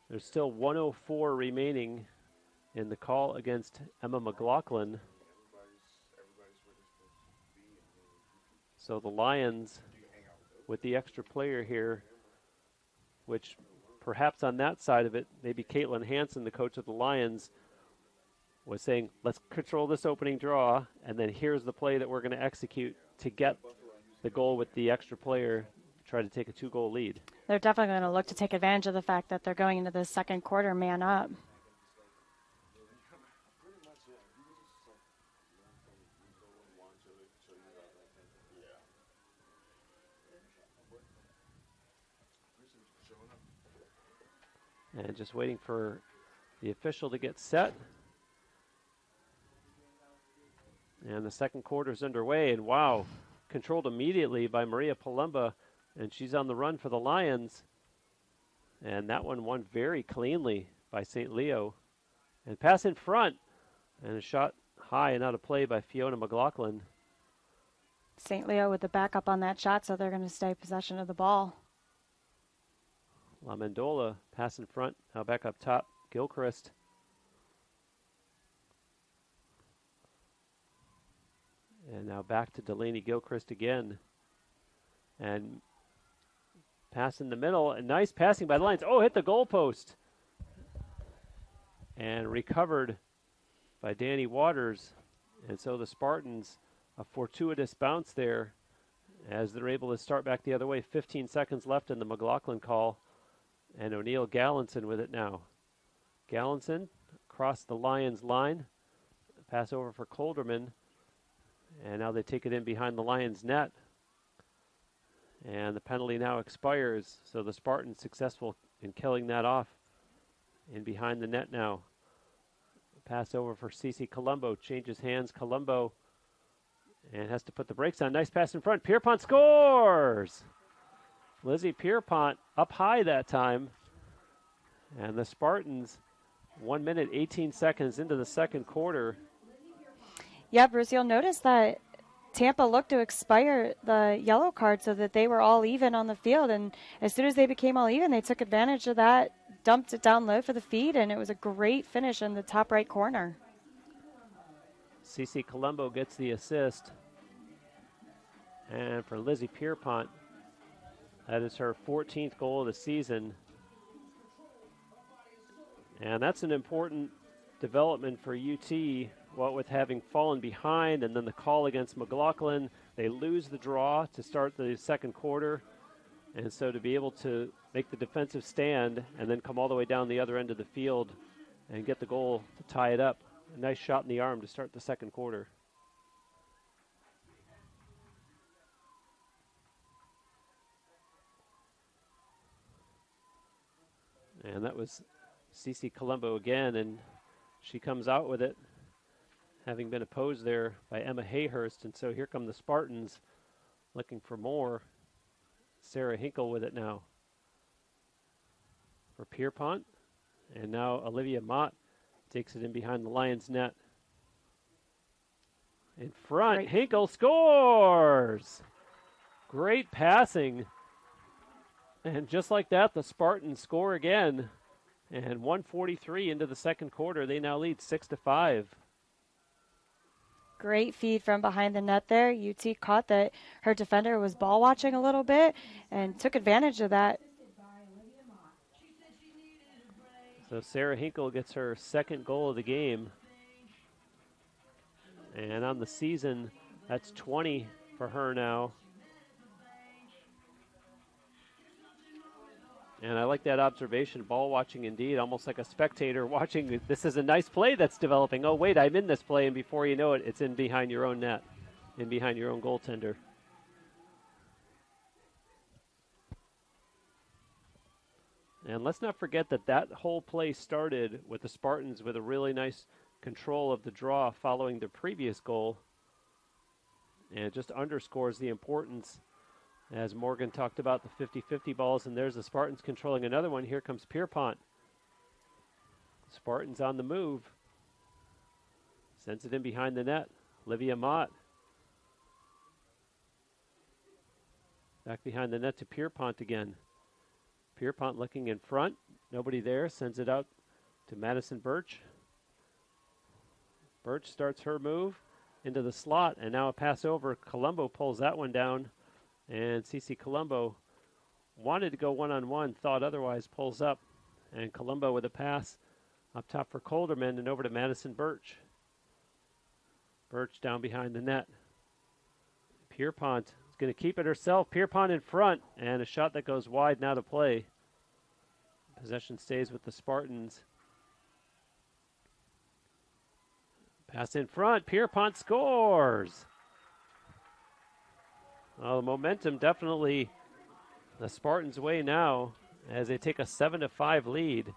there's still 1:04 remaining in the call against Emma McLaughlin. So the Lions, with the extra player here, which perhaps on that side of it, maybe Caitlin Hansen, the coach of the Lions, was saying, let's control this opening draw, and then here's the play that we're going to execute to get the goal with the extra player, try to take a 2-goal lead. They're definitely going to look to take advantage of the fact that they're going into the second quarter man up. And just waiting for the official to get set. And the second quarter is underway. And wow, controlled immediately by Maria Palumba. And she's on the run for the Lions. And that one won very cleanly by St. Leo. And pass in front. And a shot high and out of play by Fiona McLaughlin. St. Leo with the backup on that shot, so they're going to stay possession of the ball. La Mendola pass in front, now back up top, Gilchrist. And now back to Delaney Gilchrist again. And pass in the middle, and nice passing by the Lions. Oh, hit the goalpost. And recovered by Danny Waters. And so the Spartans, a fortuitous bounce there as they're able to start back the other way. 15 seconds left in the McLaughlin call. And O'Neill Gallinson with it now. Gallinson across the Lions line. Pass over for Colderman. And now they take it in behind the Lions net. And the penalty now expires. So the Spartans successful in killing that off. In behind the net now. Pass over for Cece Colombo. Changes hands. Colombo. And has to put the brakes on. Nice pass in front. Pierpont scores! Lizzie Pierpont up high that time. And the Spartans, 1 minute, 18 seconds into the second quarter. Yeah, Bruce, you'll notice that Tampa looked to expire the yellow card so that they were all even on the field. And as soon as they became all even, they took advantage of that, dumped it down low for the feed, and it was a great finish in the top right corner. Cece Colombo gets the assist. And for Lizzie Pierpont, that is her 14th goal of the season. And that's an important development for UT, what with having fallen behind and then the call against McLaughlin. They lose the draw to start the second quarter. And so to be able to make the defensive stand and then come all the way down the other end of the field and get the goal to tie it up. A nice shot in the arm to start the second quarter. And that was Cece Colombo again, and she comes out with it, having been opposed there by Emma Hayhurst. And so here come the Spartans looking for more. Sarah Hinkle with it now for Pierpont. And now Olivia Mott takes it in behind the Lions net. In front, great. Hinkle scores! Great passing. And just like that, the Spartans score again. And 1:43 into the second quarter. They now lead 6-5. Great feed from behind the net there. UT caught that her defender was ball watching a little bit and took advantage of that. So Sarah Hinkle gets her second goal of the game. And on the season, that's 20 for her now. And I like that observation, ball watching indeed, almost like a spectator watching. This is a nice play that's developing. Oh, wait, I'm in this play, and before you know it, it's in behind your own net, in behind your own goaltender. And let's not forget that that whole play started with the Spartans with a really nice control of the draw following their previous goal. And it just underscores the importance, as Morgan talked about the 50-50 balls, and there's the Spartans controlling another one. Here comes Pierpont. Spartans on the move. Sends it in behind the net. Olivia Mott. Back behind the net to Pierpont again. Pierpont looking in front. Nobody there. Sends it out to Madison Birch. Birch starts her move into the slot, and now a pass over. Colombo pulls that one down. And Cece Colombo wanted to go one-on-one, thought otherwise, pulls up. And Colombo with a pass up top for Colderman and over to Madison Birch. Birch down behind the net. Pierpont is going to keep it herself. Pierpont in front, and a shot that goes wide now to play. Possession stays with the Spartans. Pass in front. Pierpont scores. Well, the momentum definitely the Spartans' way now as they take a 7-5 lead.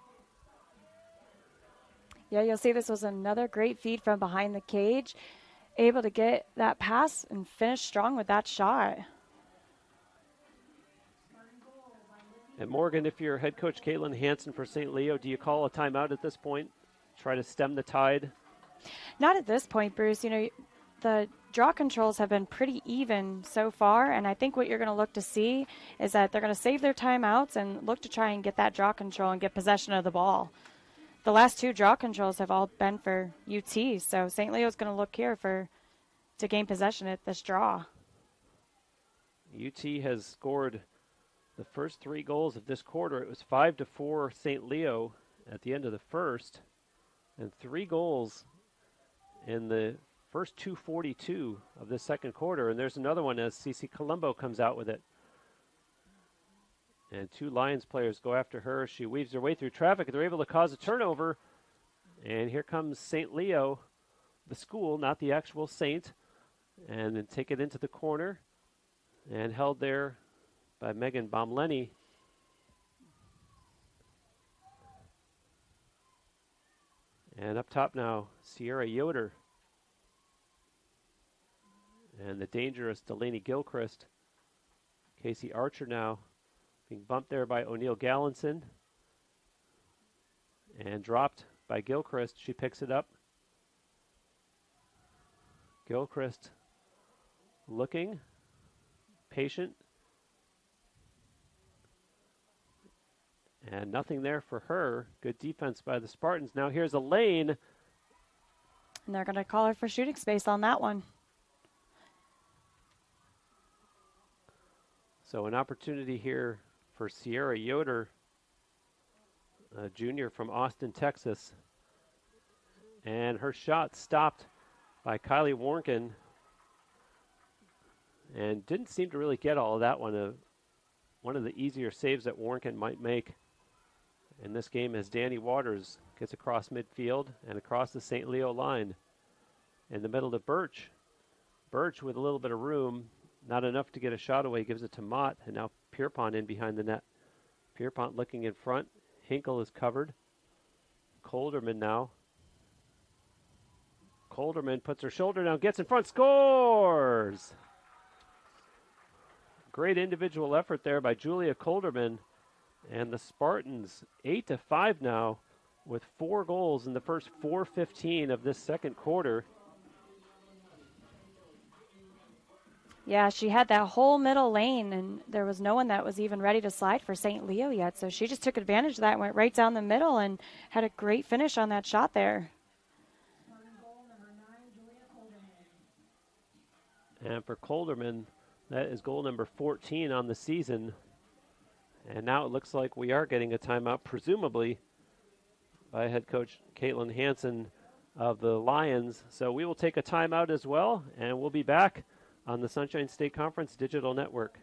Yeah, you'll see this was another great feed from behind the cage. Able to get that pass and finish strong with that shot. And Morgan, if you're head coach Caitlin Hansen for St. Leo, do you call a timeout at this point? Try to stem the tide? Not at this point, Bruce. You know, the draw controls have been pretty even so far, and I think what you're going to look to see is that they're going to save their timeouts and look to try and get that draw control and get possession of the ball. The last two draw controls have all been for UT, so St. Leo's going to look here to gain possession at this draw. UT has scored the first 3 goals of this quarter. It was 5-4 St. Leo at the end of the first, and 3 goals in the first 2:42 of the second quarter. And there's another one as Cece Colombo comes out with it. And 2 Lions players go after her. She weaves her way through traffic. They're able to cause a turnover. And here comes St. Leo, the school, not the actual Saint. And then take it into the corner. And held there by Megan Baumlenny. And up top now, Sierra Yoder. And the dangerous Delaney Gilchrist. Casey Archer now being bumped there by O'Neill Gallinson. And dropped by Gilchrist. She picks it up. Gilchrist looking, patient. And nothing there for her. Good defense by the Spartans. Now here's a lane. And they're going to call her for shooting space on that one. So an opportunity here for Sierra Yoder, a junior from Austin, Texas. And her shot stopped by Kylie Warnken. And didn't seem to really get all of that one. One of the easier saves that Warnken might make in this game as Danny Waters gets across midfield and across the St. Leo line. In the middle to Birch. Birch with a little bit of room. Not enough to get a shot away. Gives it to Mott. And now Pierpont in behind the net. Pierpont looking in front. Hinkle is covered. Colderman now. Colderman puts her shoulder down. Gets in front. Scores! Great individual effort there by Julia Colderman. And the Spartans 8-5 now with 4 goals in the first 4:15 of this second quarter. Yeah, she had that whole middle lane, and there was no one that was even ready to slide for St. Leo yet. So she just took advantage of that, went right down the middle, and had a great finish on that shot there. And for Colderman, that is goal number 14 on the season. And now it looks like we are getting a timeout, presumably by head coach Caitlin Hansen of the Lions. So we will take a timeout as well, and we'll be back on the Sunshine State Conference Digital Network.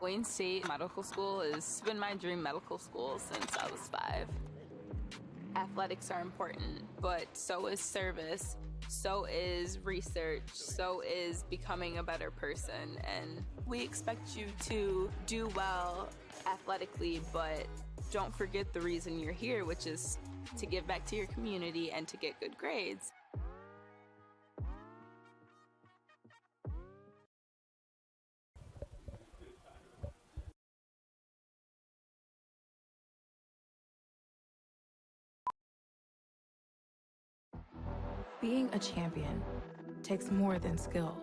Wayne State Medical School has been my dream medical school since I was 5. Athletics are important, but so is service, so is research, so is becoming a better person. And we expect you to do well athletically, but don't forget the reason you're here, which is to give back to your community and to get good grades. Being a champion takes more than skill,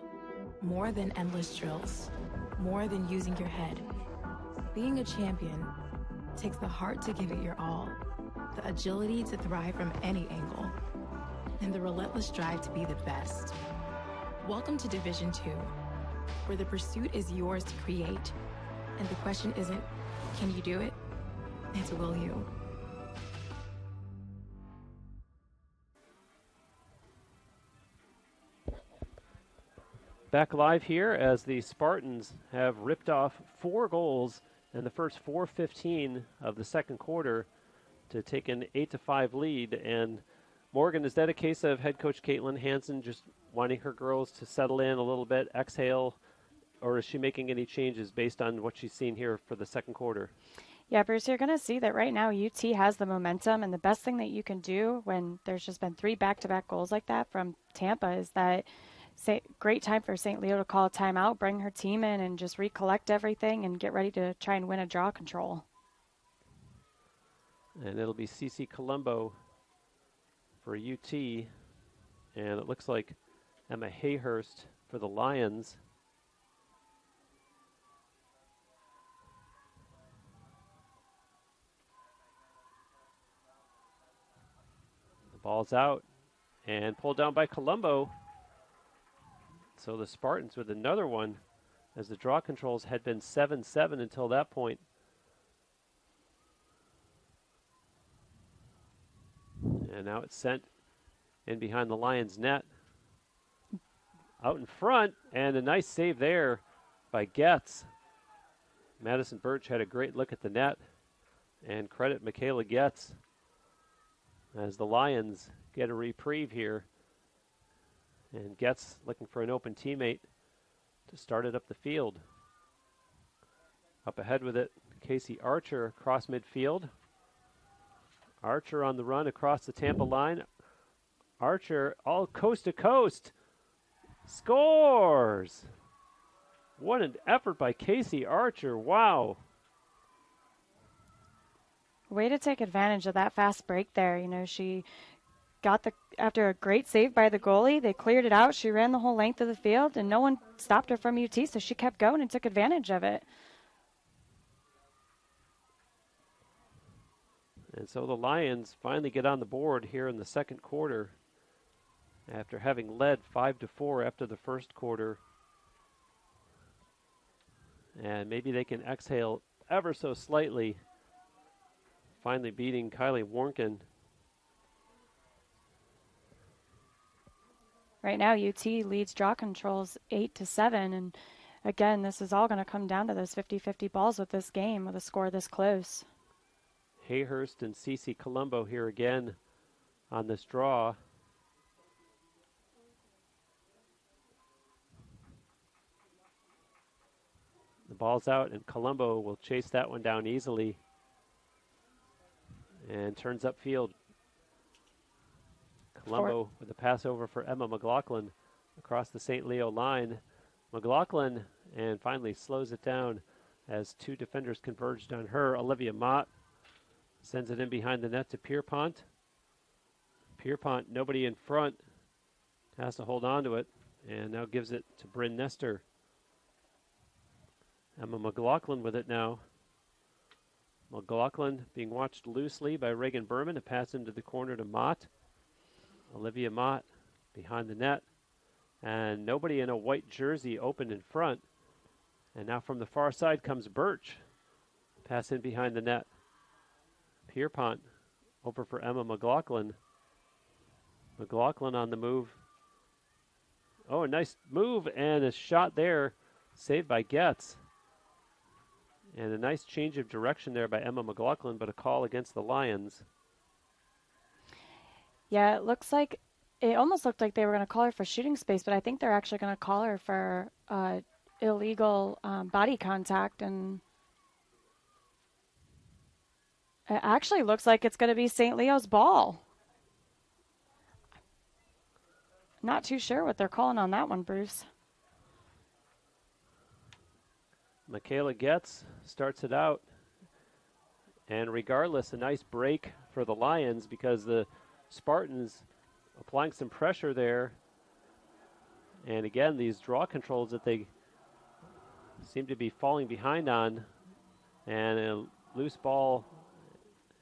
more than endless drills, more than using your head. Being a champion takes the heart to give it your all, the agility to thrive from any angle, and the relentless drive to be the best. Welcome to Division II, where the pursuit is yours to create, and the question isn't, can you do it? It's will you? Back live here as the Spartans have ripped off 4 goals in the first 4:15 of the second quarter to take an 8-5 lead. And Morgan, is that a case of head coach Caitlin Hansen just wanting her girls to settle in a little bit, exhale, or is she making any changes based on what she's seen here for the second quarter? Yeah, Bruce, you're going to see that right now UT has the momentum, and the best thing that you can do when there's just been 3 back-to-back goals like that from Tampa is that great time for St. Leo to call a timeout, bring her team in, and just recollect everything and get ready to try and win a draw control. And it'll be Cece Colombo for UT, and it looks like Emma Hayhurst for the Lions. The ball's out and pulled down by Colombo. So the Spartans with another one, as the draw controls had been 7-7 until that point. And now it's sent in behind the Lions' net. Out in front, and a nice save there by Getz. Madison Birch had a great look at the net, and credit Michaela Getz as the Lions get a reprieve here. And Getz looking for an open teammate to start it up the field. Up ahead with it, Casey Archer across midfield. Archer on the run across the Tampa line. Archer all coast to coast. Scores! What an effort by Casey Archer. Wow. Way to take advantage of that fast break there. You know, she got after a great save by the goalie, they cleared it out. She ran the whole length of the field, and no one stopped her from UT, so she kept going and took advantage of it. And so the Lions finally get on the board here in the second quarter after having led 5-4 after the first quarter. And maybe they can exhale ever so slightly, finally beating Kylie Warnken. Right now, UT leads draw controls 8-7, and again, this is all going to come down to those 50-50 balls with this game, with a score this close. Hayhurst and Cece Colombo here again on this draw. The ball's out, and Colombo will chase that one down easily and turns upfield. Colombo with a pass over for Emma McLaughlin across the St. Leo line. McLaughlin, and finally slows it down as 2 defenders converged on her. Olivia Mott Sends it in behind the net to Pierpont. Pierpont, nobody in front, has to hold on to it, and now gives it to Bryn Nestor. Emma McLaughlin with it now. McLaughlin being watched loosely by Reagan Berman. A pass into the corner to Mott. Olivia Mott behind the net. And nobody in a white jersey open in front. And now from the far side comes Birch. Pass in behind the net. Pierpont over for Emma McLaughlin. McLaughlin on the move. Oh, a nice move and a shot there. Saved by Getz. And a nice change of direction there by Emma McLaughlin, but a call against the Lions. Yeah, it almost looked like they were going to call her for shooting space, but I think they're actually going to call her for illegal body contact. And it actually looks like it's going to be St. Leo's ball. Not too sure what they're calling on that one, Bruce. Michaela Getz starts it out. And regardless, a nice break for the Lions because the Spartans applying some pressure there. And again, these draw controls that they seem to be falling behind on. And a loose ball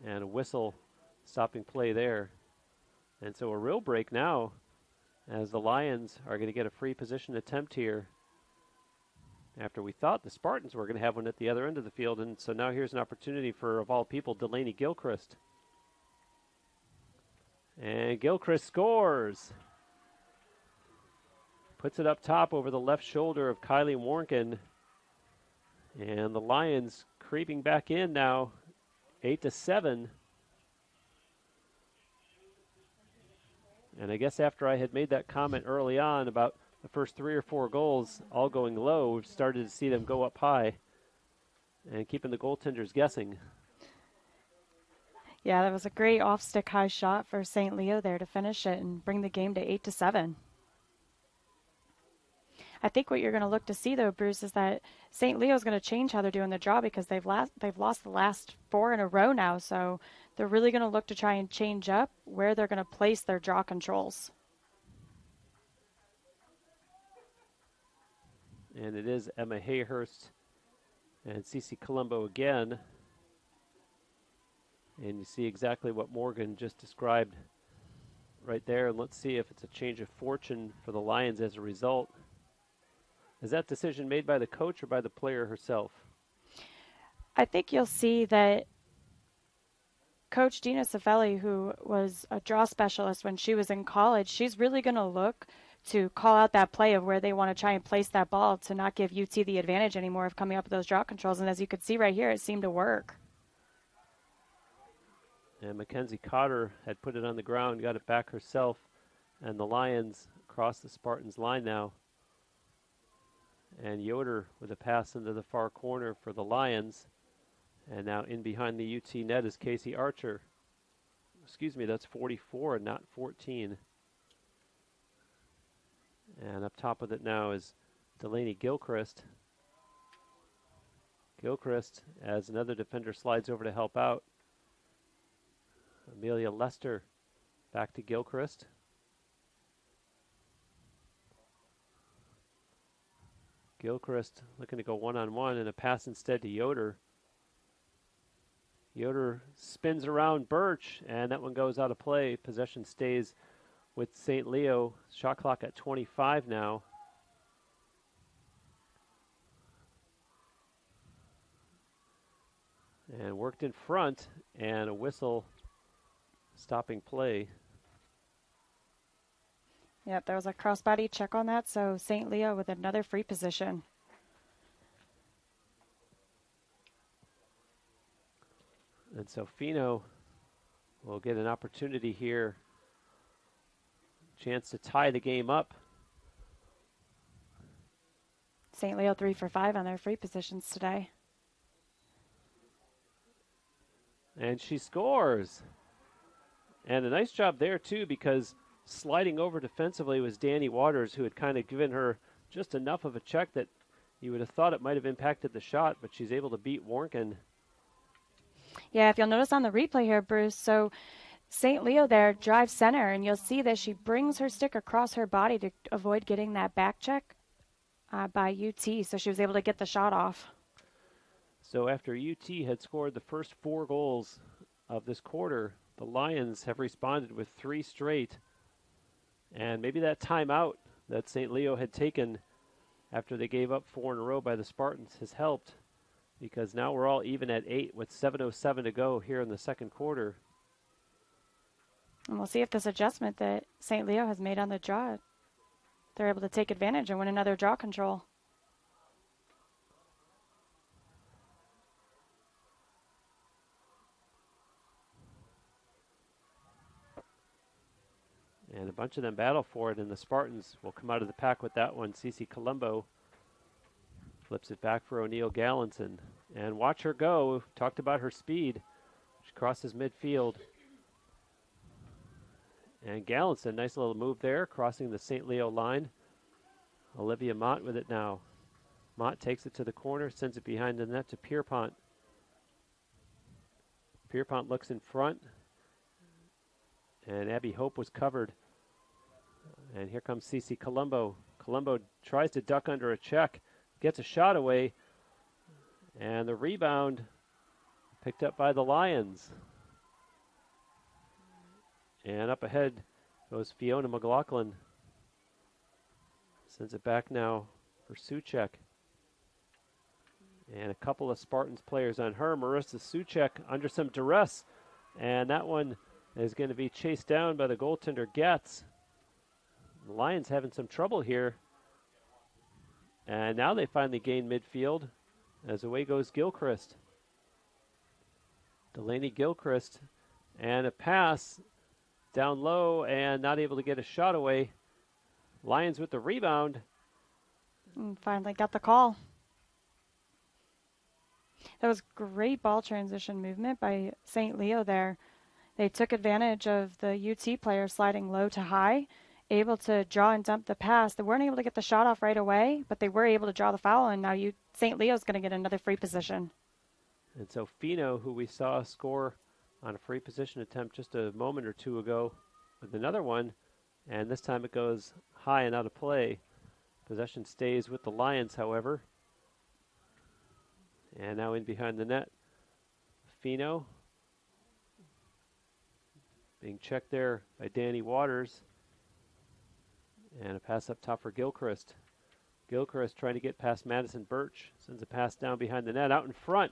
and a whistle stopping play there. And so a real break now as the Lions are going to get a free position attempt here. After we thought the Spartans were going to have one at the other end of the field. And so now here's an opportunity for, of all people, Delaney Gilchrist. And Gilchrist scores. Puts it up top over the left shoulder of Kylie Warnken. And the Lions creeping back in now, 8-7. And I guess after I had made that comment early on about the first 3 or 4 goals all going low, we've started to see them go up high and keeping the goaltenders guessing. Yeah, that was a great off-stick high shot for St. Leo there to finish it and bring the game to 8-7. I think what you're going to look to see, though, Bruce, is that St. Leo's going to change how they're doing the draw because they've lost the last 4 in a row now. So they're really going to look to try and change up where they're going to place their draw controls. And it is Emma Hayhurst and Cece Colombo again. And you see exactly what Morgan just described right there. And let's see if it's a change of fortune for the Lions as a result. Is that decision made by the coach or by the player herself? I think you'll see that Coach Dina Cifelli, who was a draw specialist when she was in college, she's really going to look to call out that play of where they want to try and place that ball to not give UT the advantage anymore of coming up with those draw controls. And as you could see right here, it seemed to work. And Mackenzie Cotter had put it on the ground, got it back herself. And the Lions cross the Spartans line now. And Yoder with a pass into the far corner for the Lions. And now in behind the UT net is Casey Archer. Excuse me, that's 44 and not 14. And up top with it now is Delaney Gilchrist. Gilchrist, as another defender slides over to help out. Amelia Lester back to Gilchrist. Gilchrist looking to go one-on-one and a pass instead to Yoder. Yoder spins around Birch, and that one goes out of play. Possession stays with St. Leo. Shot clock at 25 now. And worked in front, and a whistle stopping play. Yep, there was a crossbody check on that, so St. Leo with another free position. And so Fino will get an opportunity here. Chance to tie the game up. St. Leo 3 for 5 on their free positions today. And she scores. And a nice job there, too, because sliding over defensively was Danny Waters, who had kind of given her just enough of a check that you would have thought it might have impacted the shot, but she's able to beat Warnken. Yeah, if you'll notice on the replay here, Bruce, so St. Leo there drives center, and you'll see that she brings her stick across her body to avoid getting that back check by UT, so she was able to get the shot off. So after UT had scored the first 4 goals of this quarter, the Lions have responded with 3 straight. And maybe that timeout that St. Leo had taken after they gave up 4 in a row by the Spartans has helped, because now we're all even at 8 with 7:07 to go here in the second quarter. And we'll see if this adjustment that St. Leo has made on the draw, they're able to take advantage and win another draw control. And a bunch of them battle for it, and the Spartans will come out of the pack with that one. Cece Colombo flips it back for O'Neill Gallinson. And watch her go. Talked about her speed. She crosses midfield. And Gallinson, nice little move there, crossing the St. Leo line. Olivia Mott with it now. Mott takes it to the corner, sends it behind the net to Pierpont. Pierpont looks in front. And Abby Hope was covered. And here comes Cece Colombo. Colombo tries to duck under a check, gets a shot away, and the rebound picked up by the Lions. And up ahead goes Fiona McLaughlin. Sends it back now for Suchek. And a couple of Spartans players on her. Marissa Suchek under some duress. And that one is going to be chased down by the goaltender Getz. The Lions having some trouble here. And now they finally gain midfield as away goes Gilchrist. Delaney Gilchrist. And a pass down low and not able to get a shot away. Lions with the rebound. And finally got the call. That was great ball transition movement by St. Leo there. They took advantage of the UT player sliding low to high, able to draw and dump the pass. They weren't able to get the shot off right away, but they were able to draw the foul, and now St. Leo's going to get another free position. And so Fino, who we saw score on a free position attempt just a moment or two ago, with another one, and this time it goes high and out of play. Possession stays with the Lions, however. And now in behind the net, Fino being checked there by Danny Waters. And a pass up top for Gilchrist. Gilchrist trying to get past Madison Birch. Sends a pass down behind the net, out in front.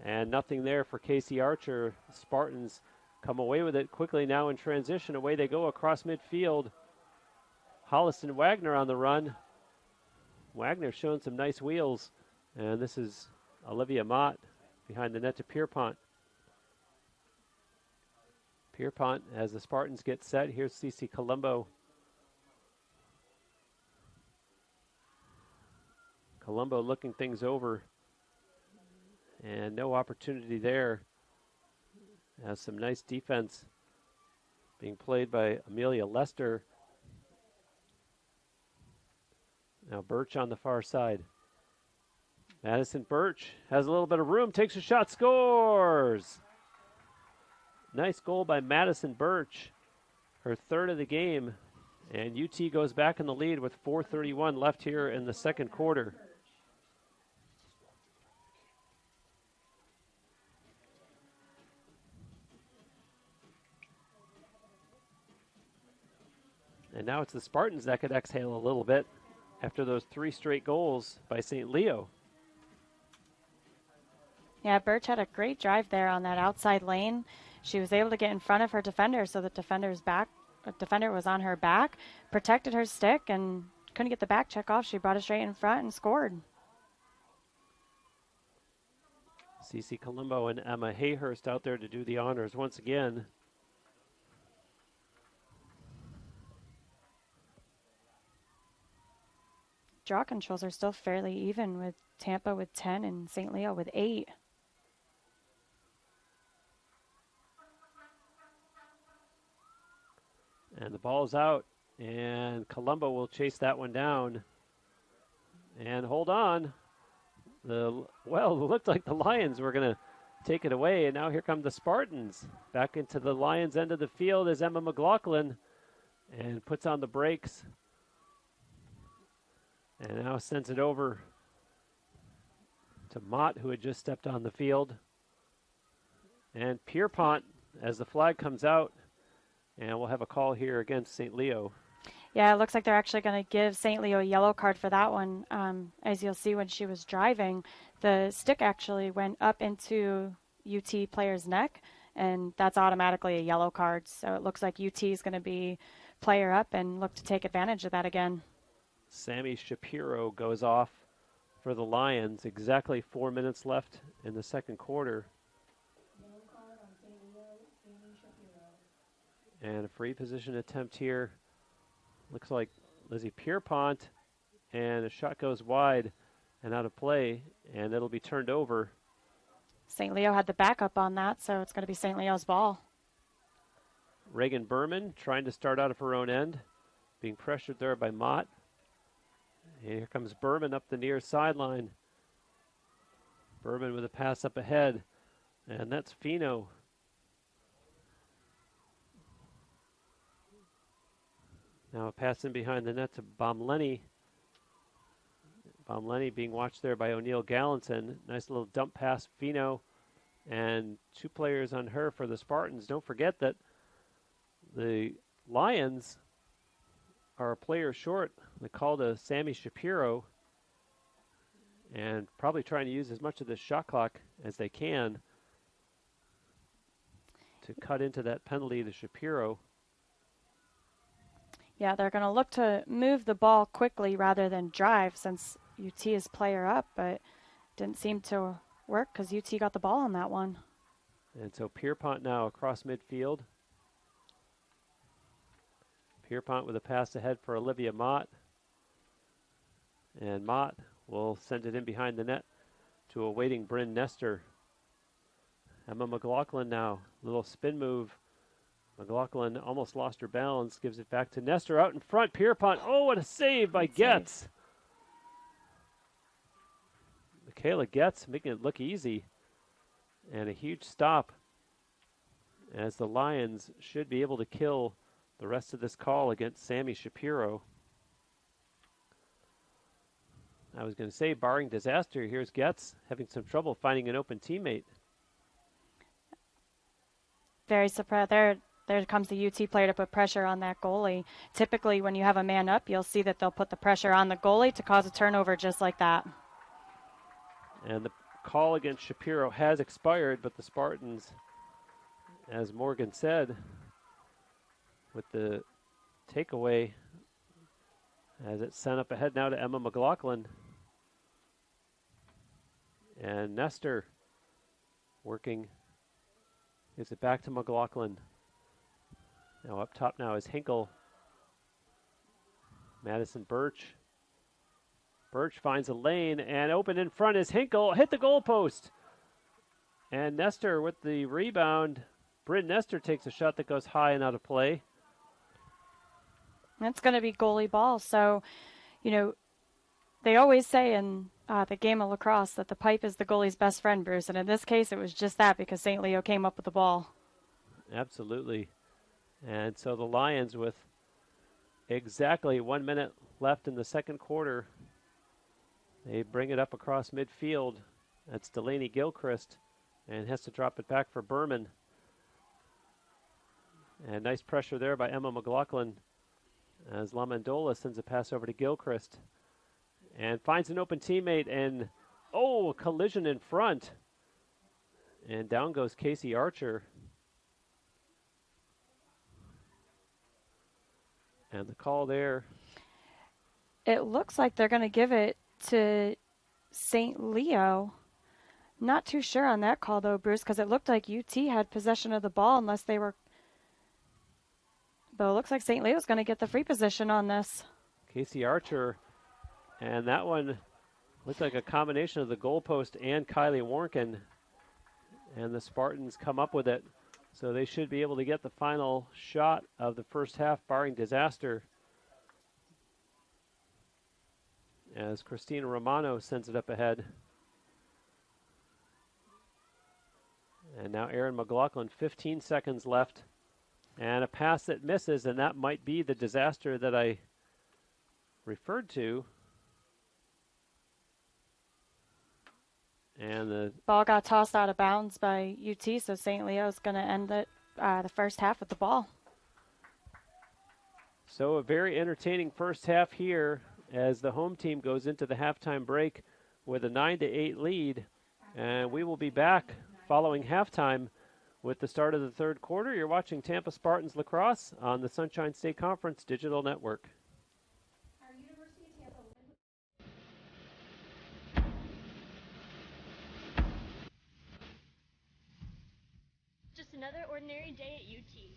And nothing there for Casey Archer. The Spartans come away with it quickly now in transition. Away they go across midfield. Holliston Wagner on the run. Wagner showing some nice wheels. And this is Olivia Mott behind the net to Pierpont. Pierpont, as the Spartans get set, here's Cece Colombo. Colombo looking things over. And no opportunity there. Has some nice defense being played by Amelia Lester. Now Birch on the far side. Madison Birch has a little bit of room, takes a shot, scores! Nice goal by Madison Birch, her third of the game. And UT goes back in the lead with 4:31 left here in the second quarter. And now it's the Spartans that could exhale a little bit after those 3 straight goals by St. Leo. Yeah, Birch had a great drive there on that outside lane. She was able to get in front of her defender, so the defender was on her back, protected her stick, and couldn't get the back check off. She brought it straight in front and scored. Cece Colombo and Emma Hayhurst out there to do the honors once again. Draw controls are still fairly even, with Tampa with 10 and St. Leo with 8. And the ball's out, and Colombo will chase that one down. And hold on. It looked like the Lions were going to take it away. And now here come the Spartans. Back into the Lions' end of the field is Emma McLaughlin and puts on the brakes. And now sends it over to Mott, who had just stepped on the field. And Pierpont, as the flag comes out, and we'll have a call here against St. Leo. Yeah, it looks like they're actually going to give St. Leo a yellow card for that one. As you'll see when she was driving, the stick actually went up into UT player's neck, and that's automatically a yellow card. So it looks like UT is going to be player up and look to take advantage of that again. Sammy Shapiro goes off for the Lions. Exactly 4 minutes left in the second quarter. And a free position attempt here. Looks like Lizzie Pierpont, and a shot goes wide and out of play, and it'll be turned over. St. Leo had the backup on that, so it's going to be St. Leo's ball. Reagan Berman trying to start out of her own end, being pressured there by Mott. And here comes Berman up the near sideline. Berman with a pass up ahead, and that's Fino. Now a pass in behind the net to Bomleni. Bomleni being watched there by O'Neill Gallinson. Nice little dump pass, Fino. And 2 players on her for the Spartans. Don't forget that the Lions are a player short. They call to Sammy Shapiro. And probably trying to use as much of the shot clock as they can to cut into that penalty to Shapiro. Yeah, they're going to look to move the ball quickly rather than drive since UT is player up, but didn't seem to work because UT got the ball on that one. And so Pierpont now across midfield. Pierpont with a pass ahead for Olivia Mott. And Mott will send it in behind the net to a waiting Bryn Nestor. Emma McLaughlin now, little spin move. McLaughlin almost lost her balance, gives it back to Nestor out in front. Pierpont, oh, what a save by Getz. Michaela Getz making it look easy. And a huge stop as the Lions should be able to kill the rest of this call against Sammy Shapiro. I was going to say, barring disaster, here's Getz having some trouble finding an open teammate. Very surprised. There comes the UT player to put pressure on that goalie. Typically, when you have a man up, you'll see that they'll put the pressure on the goalie to cause a turnover just like that. And the call against Shapiro has expired, but the Spartans, as Morgan said, with the takeaway, as it's sent up ahead now to Emma McLaughlin. And Nestor working, gives it back to McLaughlin. Now up top now is Hinkle. Madison Birch. Birch finds a lane, and open in front is Hinkle. Hit the goalpost. And Nestor with the rebound. Bryn Nestor takes a shot that goes high and out of play. That's going to be goalie ball. So, you know, they always say in the game of lacrosse that the pipe is the goalie's best friend, Bruce. And in this case, it was just that because St. Leo came up with the ball. Absolutely. And so the Lions, with exactly 1 minute left in the second quarter, they bring it up across midfield. That's Delaney Gilchrist, and has to drop it back for Berman. And nice pressure there by Emma McLaughlin as LaMandola sends a pass over to Gilchrist and finds an open teammate, and a collision in front. And down goes Casey Archer. And the call there. It looks like they're going to give it to St. Leo. Not too sure on that call, though, Bruce, because it looked like UT had possession of the ball unless they were. But it looks like St. Leo's going to get the free position on this. Casey Archer. And that one looked like a combination of the goalpost and Kylie Warnken. And the Spartans come up with it. So they should be able to get the final shot of the first half, barring disaster. As Christina Romano sends it up ahead. And now Aaron McLaughlin, 15 seconds left. And a pass that misses, and that might be the disaster that I referred to. And the ball got tossed out of bounds by UT, so St. Leo's going to end the first half with the ball. So a very entertaining first half here as the home team goes into the halftime break with a 9-8 lead. And we will be back following halftime with the start of the third quarter. You're watching Tampa Spartans Lacrosse on the Sunshine State Conference Digital Network. Just another ordinary day at UT.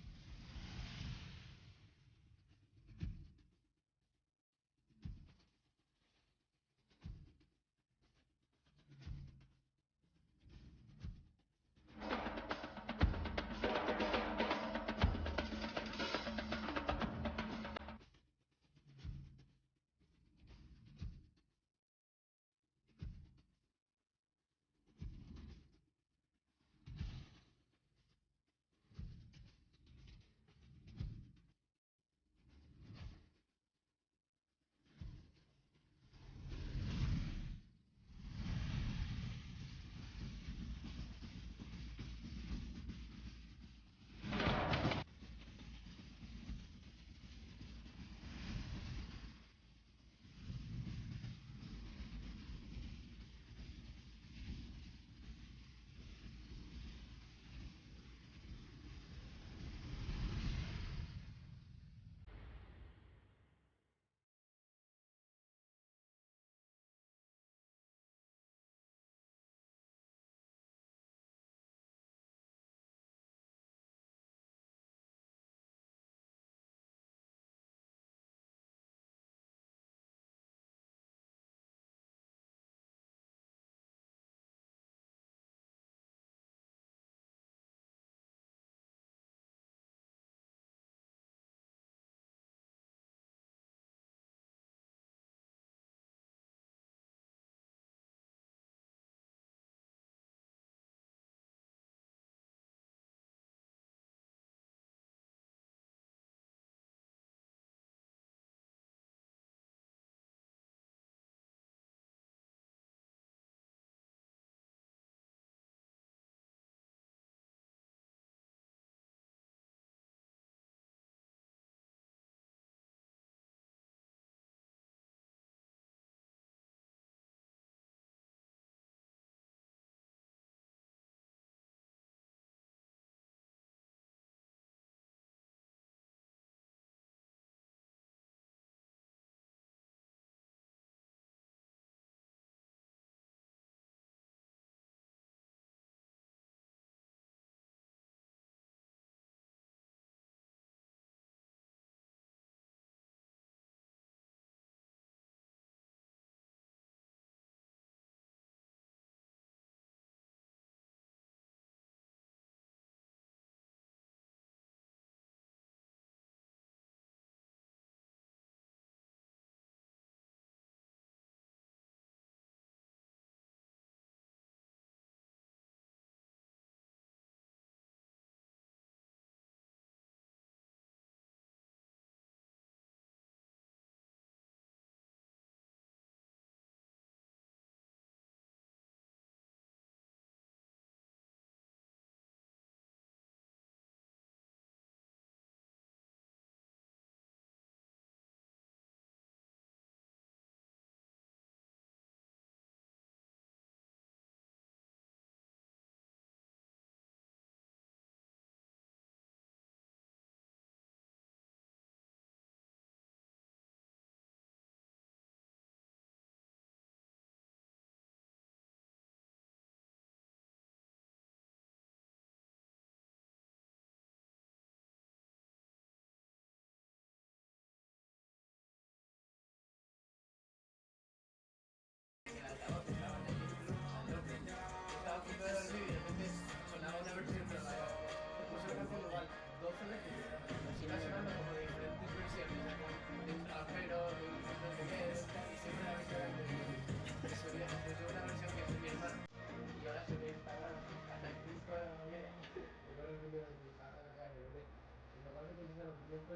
La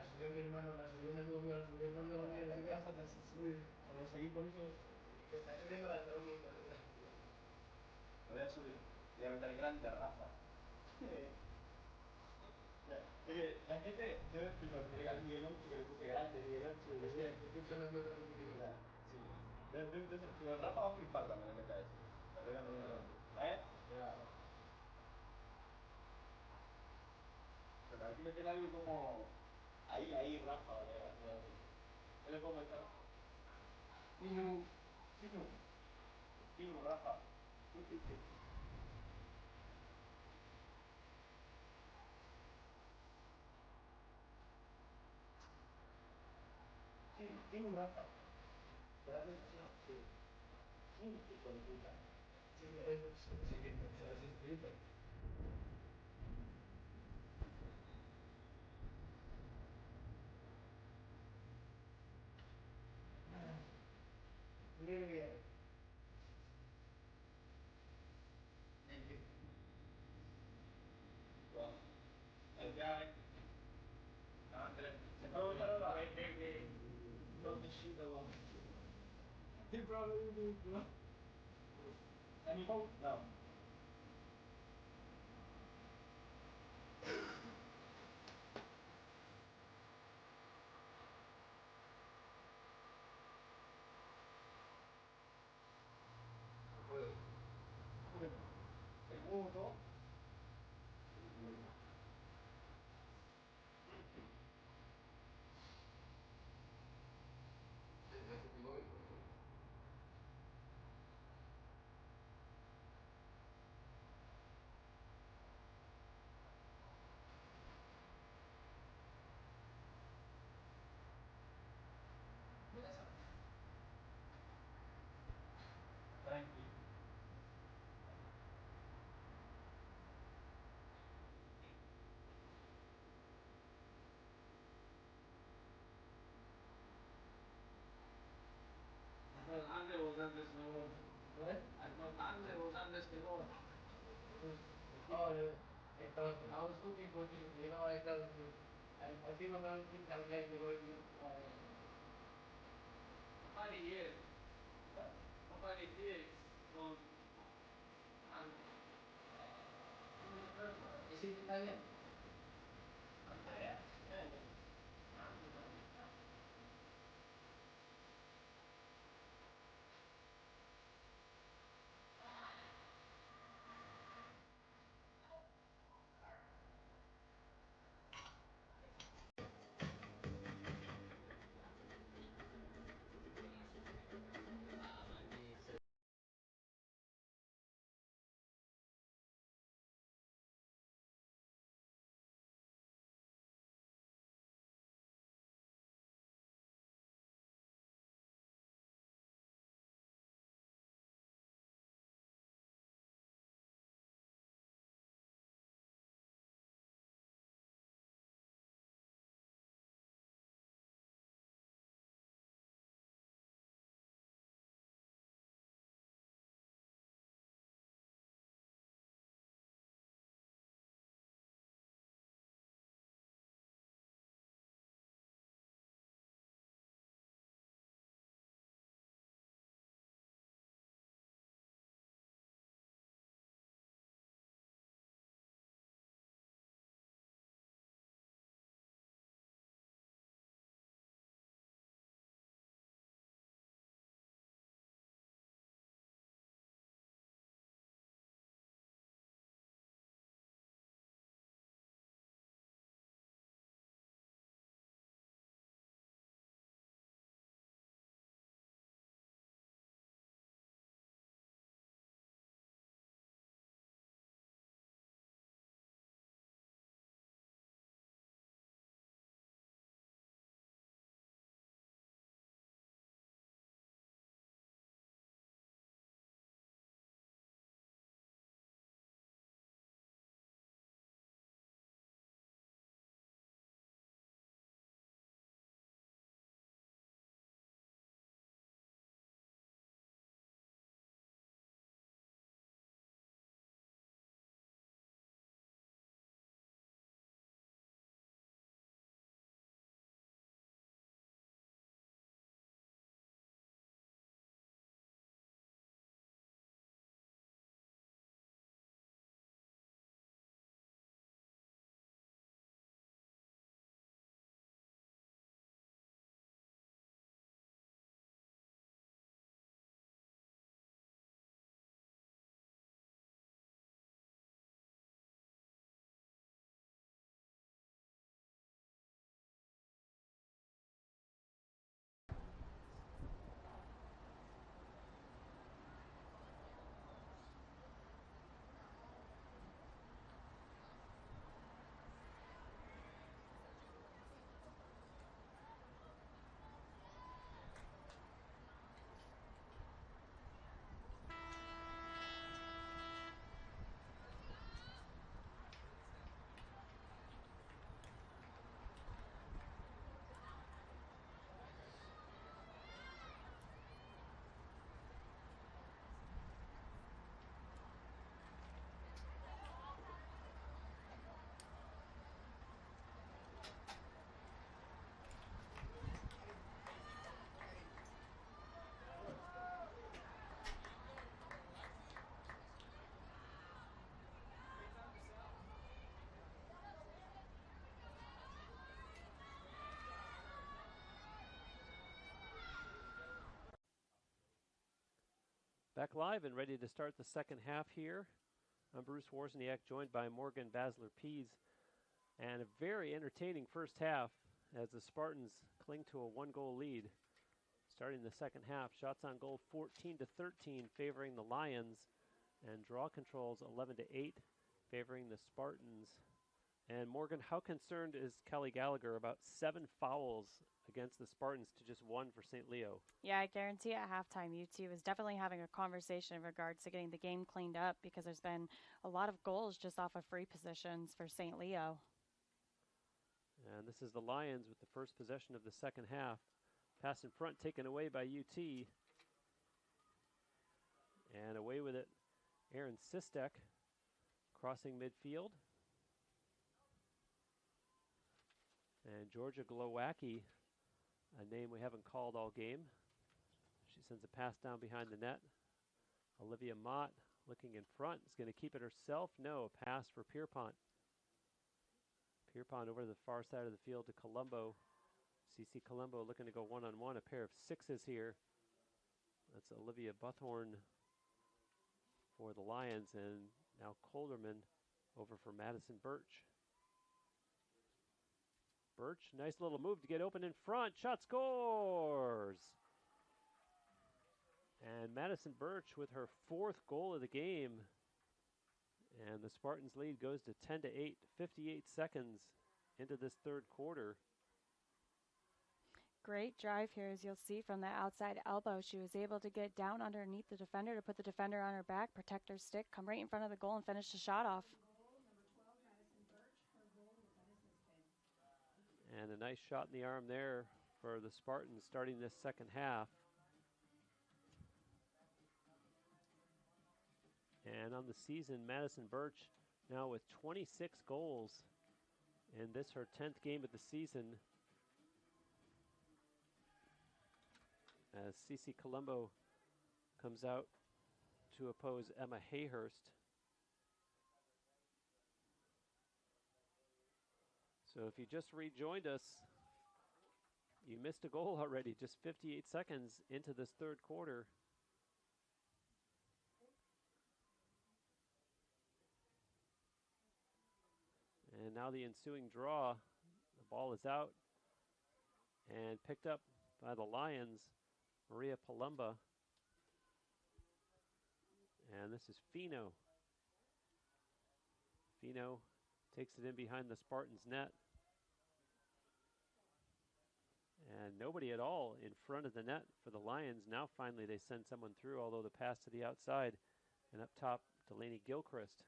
subió mi hermano, la subió mi novio, la subió mi novio, la subió hasta se sube. Cuando seguí por eso, que está subiendo la todo el mundo. Lo voy a subir. Voy a meter grande Rafa. La gente debe explicar que era Miguelón, que le puse grande, Miguelón, que le decía, que estoy sonando de un poquito. Sí. Pero Rafa va a flipar cuando le meta eso. La verdad no. ¿Eh? Pero hay que meter algo como. Ahí, Rafa, ¿qué le puedo meter? Tino, Rafa. Sí, Tino, Rafa. ¿Te das cuenta? Sí. Sí, hijo de puta. Sí, se lo has escrito. Muy bien. Thank you. Well, that guy, Andre, don't shoot the wall. He probably did, bro. Any hope? No. Segundo. Tranquilo. Andre was antes no. What? Andre was antes que no. Oh, I was looking for you. You know, I think I'm going to think that guy will be. Nobody here. Nobody here. So, is it Italian? Yeah. Back live and ready to start the second half here. I'm Bruce Wozniak, joined by Morgan Basler-Pease. And a very entertaining first half as the Spartans cling to a one-goal lead. Starting the second half, shots on goal 14-13 favoring the Lions, and draw controls 11-8 favoring the Spartans. And Morgan, how concerned is Kelly Gallagher about 7 fouls against the Spartans to just 1 for St. Leo? Yeah, I guarantee at halftime UT was definitely having a conversation in regards to getting the game cleaned up, because there's been a lot of goals just off of free positions for St. Leo. And this is the Lions with the first possession of the second half. Pass in front taken away by UT. And away with it, Aaron Sistek crossing midfield. And Georgia Glowacki, a name we haven't called all game. She sends a pass down behind the net. Olivia Mott looking in front, is going to keep it herself. No, a pass for Pierpont. Pierpont over to the far side of the field to Colombo. CC Colombo looking to go one-on-one, a pair of 6s here. That's Olivia Buthorn for the Lions, and now Colderman over for Madison Birch. Birch, nice little move to get open in front. Shot scores! And Madison Birch with her 4th goal of the game. And the Spartans lead goes to 10-8, 58 seconds into this third quarter. Great drive here, as you'll see from the outside elbow. She was able to get down underneath the defender to put the defender on her back, protect her stick, come right in front of the goal and finish the shot off. And a nice shot in the arm there for the Spartans starting this second half. And on the season, Madison Birch now with 26 goals in this, her 10th game of the season. As CC Colombo comes out to oppose Emma Hayhurst. So if you just rejoined us, you missed a goal already, just 58 seconds into this third quarter. And now the ensuing draw. The ball is out and picked up by the Lions, Maria Palumba. And this is Fino. Fino takes it in behind the Spartans' net. And nobody at all in front of the net for the Lions. Now finally they send someone through, although the pass to the outside. And up top, Delaney Gilchrist.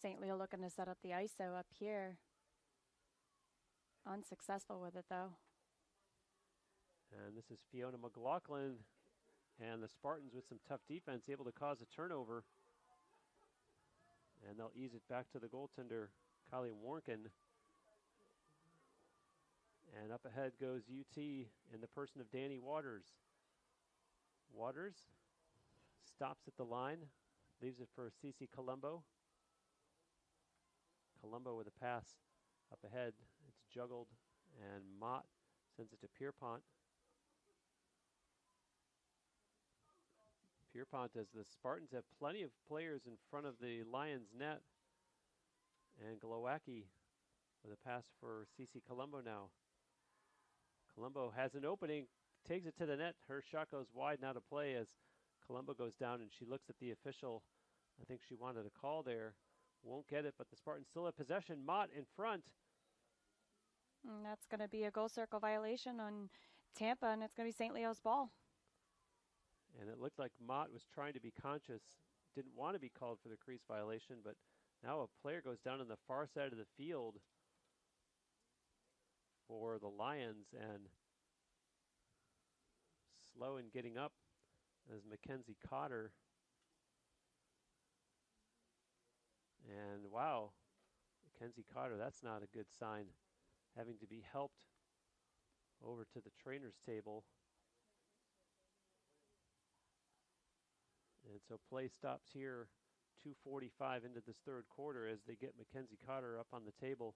St. Leo looking to set up the ISO up here. Unsuccessful with it, though. And this is Fiona McLaughlin. And the Spartans with some tough defense able to cause a turnover. And they'll ease it back to the goaltender, Kylie Warnken. And up ahead goes UT in the person of Danny Waters. Waters stops at the line, leaves it for CC Colombo. Colombo with a pass up ahead. It's juggled, and Mott sends it to Pierpont. Pierpont, as the Spartans have plenty of players in front of the Lions net. And Glowacki with a pass for CC Colombo now. Colombo has an opening, takes it to the net. Her shot goes wide, now to play as Colombo goes down, and she looks at the official. I think she wanted a call there. Won't get it, but the Spartans still have possession. Mott in front. And that's going to be a goal circle violation on Tampa, and it's going to be St. Leo's ball. And it looked like Mott was trying to be conscious, didn't want to be called for the crease violation, but now a player goes down on the far side of the field for the Lions, and slow in getting up as Mackenzie Cotter. And wow, Mackenzie Cotter, that's not a good sign, having to be helped over to the trainer's table. And so play stops here, 2:45 into this third quarter, as they get Mackenzie Cotter up on the table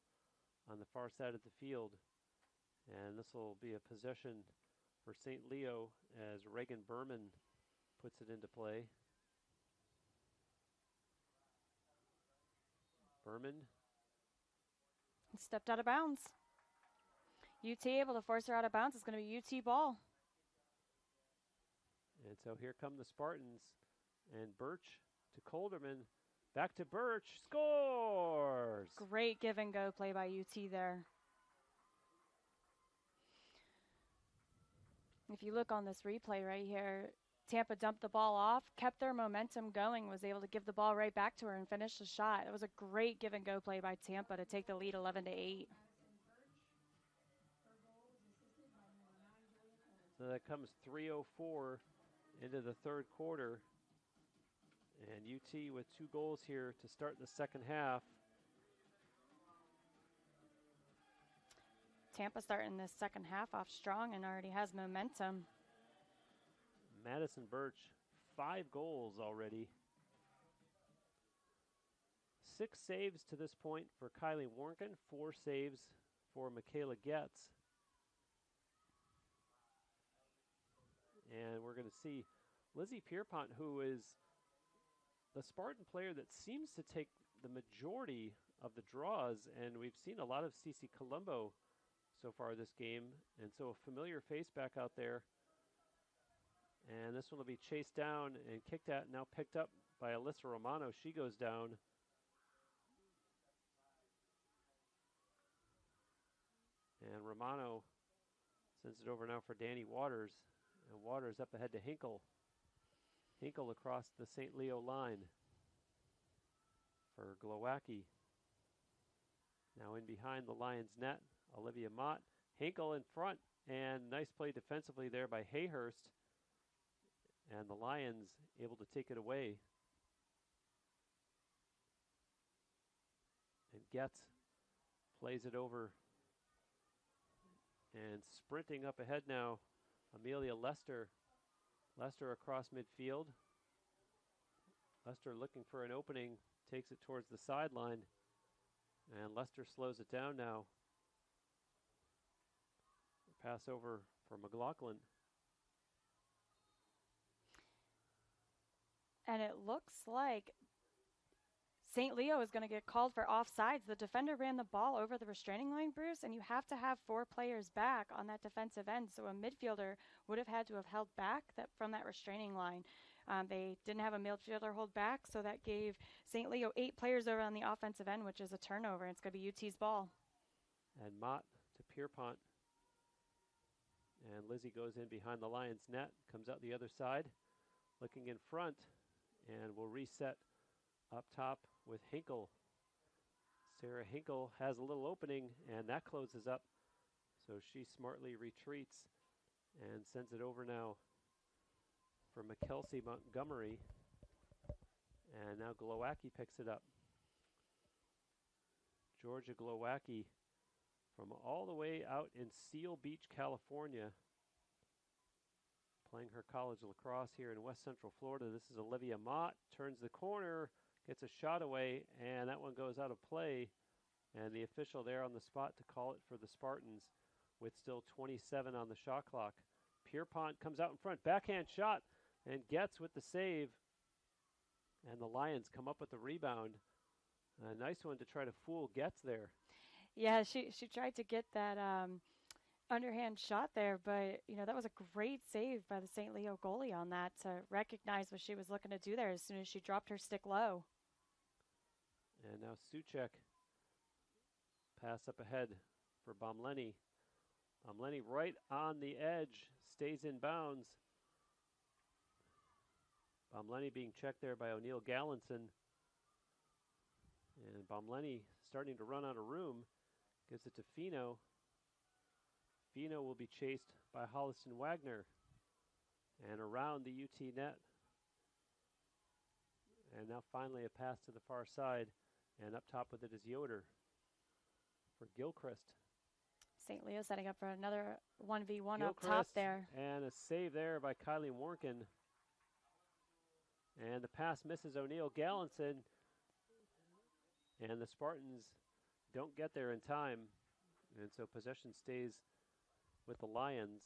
on the far side of the field. And this will be a possession for St. Leo as Reagan Berman puts it into play. Berman stepped out of bounds. UT able to force her out of bounds. It's going to be UT ball. And so here come the Spartans. And Birch to Colderman. Back to Birch. Scores! Great give and go play by UT there. If you look on this replay right here, Tampa dumped the ball off, kept their momentum going, was able to give the ball right back to her and finish the shot. It was a great give and go play by Tampa to take the lead 11-8. So that comes 3:04 into the third quarter. And UT with 2 goals here to start the second half. Tampa starting this second half off strong and already has momentum. Madison Birch, 5 goals already. 6 saves to this point for Kylie Warnken, 4 saves for Michaela Getz. And we're going to see Lizzie Pierpont, who is the Spartan player that seems to take the majority of the draws, and we've seen a lot of Cece Colombo so far this game, and so a familiar face back out there. And this one will be chased down and kicked at, now picked up by Alyssa Romano. She goes down. And Romano sends it over now for Danny Waters. And Waters up ahead to Hinkle. Hinkle across the St. Leo line for Glowacki. Now in behind the Lions net, Olivia Mott. Hinkle in front, and nice play defensively there by Hayhurst. And the Lions able to take it away. And Getz plays it over. And sprinting up ahead now, Amelia Lester. Lester across midfield. Lester looking for an opening, takes it towards the sideline. And Lester slows it down now. Pass over for McLaughlin. And it looks like St. Leo is going to get called for offsides. The defender ran the ball over the restraining line, Bruce, and you have to have 4 players back on that defensive end. So a midfielder would have had to have held back from that restraining line. They didn't have a midfielder hold back, so that gave St. Leo 8 players over on the offensive end, which is a turnover. It's going to be UT's ball. And Mott to Pierpont. And Lizzie goes in behind the Lions net, comes out the other side, looking in front, and will reset up top with Hinkle. Sarah Hinkle has a little opening, and that closes up. So she smartly retreats and sends it over now for McKelsey Montgomery. And now Glowacki picks it up. Georgia Glowacki from all the way out in Seal Beach, California, playing her college lacrosse here in West Central Florida. This is Olivia Mott, turns the corner, gets a shot away, and that one goes out of play. And the official there on the spot to call it for the Spartans with still 27 on the shot clock. Pierpont comes out in front, backhand shot, and gets with the save. And the Lions come up with the rebound. A nice one to try to fool Getz there. Yeah, she tried to get that underhand shot there, but, that was a great save by the St. Leo goalie on that to recognize what she was looking to do there as soon as she dropped her stick low. And now Suchek pass up ahead for Bomleni. Bomleni right on the edge, stays in bounds. Bomleni being checked there by O'Neill Gallinson. And Bomleni starting to run out of room. Gives it to Fino. Fino will be chased by Holliston Wagner. And around the UT net. And now finally a pass to the far side. And up top with it is Yoder for Gilchrist. St. Leo setting up for another 1v1 up top there. And a save there by Kylie Warnken. And the pass misses O'Neill Gallinson. And the Spartans don't get there in time. And so possession stays with the Lions.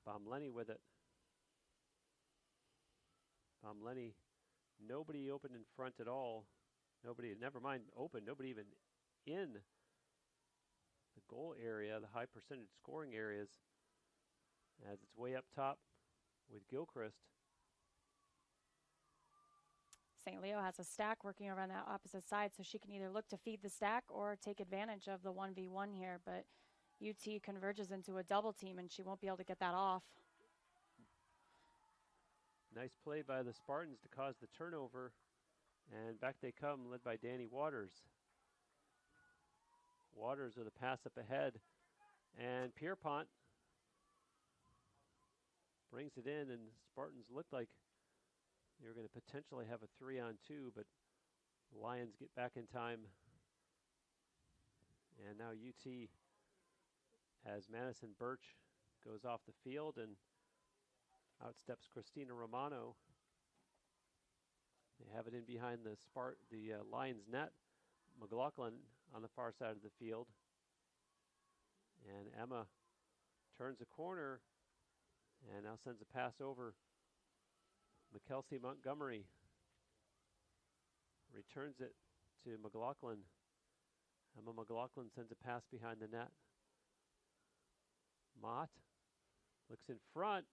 Bomleni with it. Bomleni, nobody open in front at all. Nobody, never mind open, nobody even in the goal area, the high percentage scoring areas, as it's way up top with Gilchrist. St. Leo has a stack working over on that opposite side, so she can either look to feed the stack or take advantage of the 1v1 here, but UT converges into a double team, and she won't be able to get that off. Nice play by the Spartans to cause the turnover, and back they come, led by Danny Waters. Waters with a pass up ahead, and Pierpont brings it in, and the Spartans looked like they were going to potentially have a 3-on-2, but the Lions get back in time. And now UT, as Madison Birch goes off the field, and out steps Christina Romano. They have it in behind the Lions net. McLaughlin on the far side of the field. And Emma turns a corner and now sends a pass over. McKelsey Montgomery returns it to McLaughlin. Emma McLaughlin sends a pass behind the net. Mott looks in front,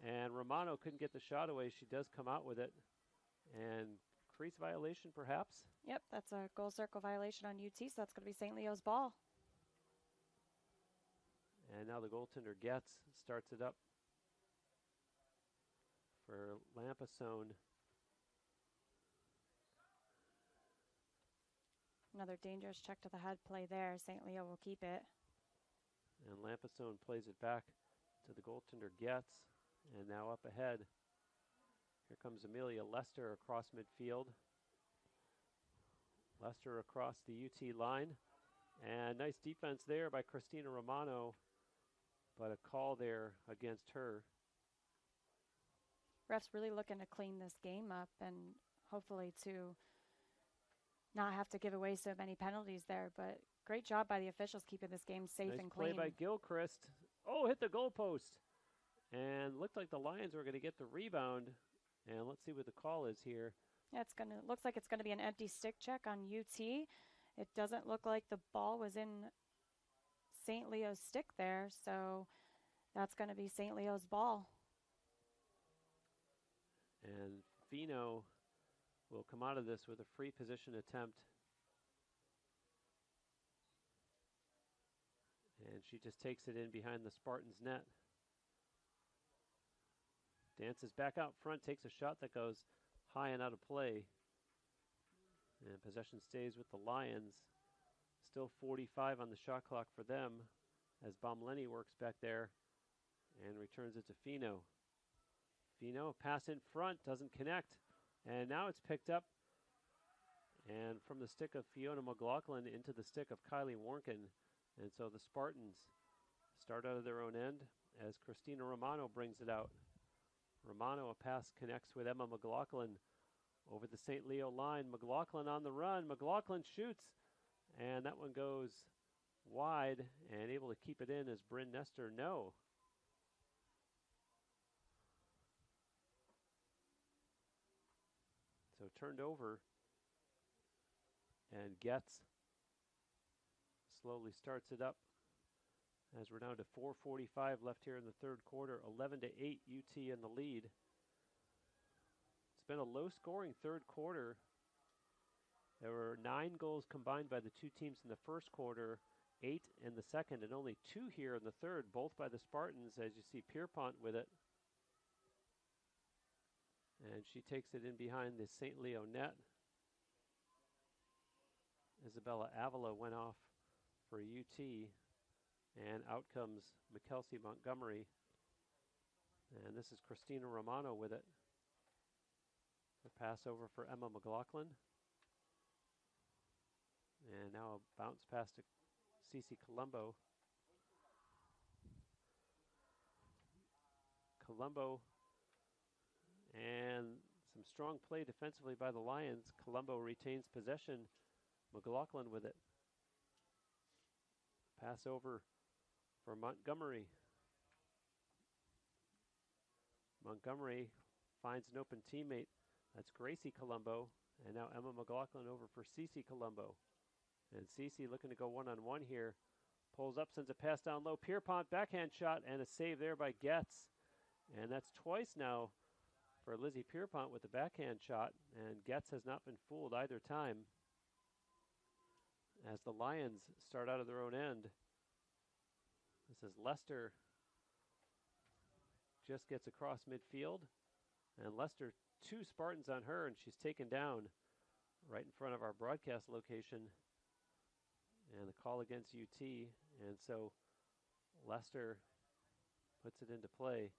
and Romano couldn't get the shot away. She does come out with it. And crease violation, perhaps? Yep, that's a goal circle violation on UT, so that's going to be St. Leo's ball. And now the goaltender starts it up for Lampasone. Another dangerous check to the head play there. St. Leo will keep it. And Lampasone plays it back to the goaltender Getz. And now up ahead. Here comes Amelia Lester across midfield. Lester across the UT line. And nice defense there by Christina Romano. But a call there against her. Ref's really looking to clean this game up and hopefully to not have to give away so many penalties there. But great job by the officials keeping this game safe and clean. Nice play by Gilchrist. Oh, hit the goalpost. And looked like the Lions were going to get the rebound. And let's see what the call is here. Yeah, looks like it's going to be an empty stick check on UT. It doesn't look like the ball was in St. Leo's stick there, so that's going to be St. Leo's ball. And Fino will come out of this with a free position attempt. And she just takes it in behind the Spartans net. Dances back out front, takes a shot that goes high and out of play. And possession stays with the Lions. Still 45 on the shot clock for them as Bomleni works back there and returns it to Fino. Fino, pass in front, doesn't connect. And now it's picked up. And from the stick of Fiona McLaughlin into the stick of Kylie Warnken. And so the Spartans start out of their own end as Christina Romano brings it out. Romano, a pass connects with Emma McLaughlin over the St. Leo line. McLaughlin on the run. McLaughlin shoots. And that one goes wide and able to keep it in as Bryn Nestor no. So turned over. And Getz slowly starts it up as we're down to 4:45 left here in the third quarter. 11-8 UT in the lead. It's been a low-scoring third quarter. There were 9 goals combined by the two teams in the first quarter, 8 in the second, and only 2 here in the third, both by the Spartans, as you see Pierpont with it. And she takes it in behind the St. Leo net. Isabella Avila went off for UT, and out comes McKelsey Montgomery. And this is Christina Romano with it. A pass over for Emma McLaughlin. And now a bounce pass to Cece Colombo. Colombo, and some strong play defensively by the Lions. Colombo retains possession. McLaughlin with it. Pass over for Montgomery. Montgomery finds an open teammate. That's Gracie Colombo. And now Emma McLaughlin over for Cece Colombo. And Cece looking to go one-on-one here. Pulls up, sends a pass down low. Pierpont backhand shot and a save there by Getz. And that's twice now for Lizzie Pierpont with the backhand shot. And Getz has not been fooled either time. As the Lions start out of their own end. This is Lester. Just gets across midfield. And Lester, 2 Spartans on her, and she's taken down right in front of our broadcast location. And the call against UT. And so Lester puts it into play.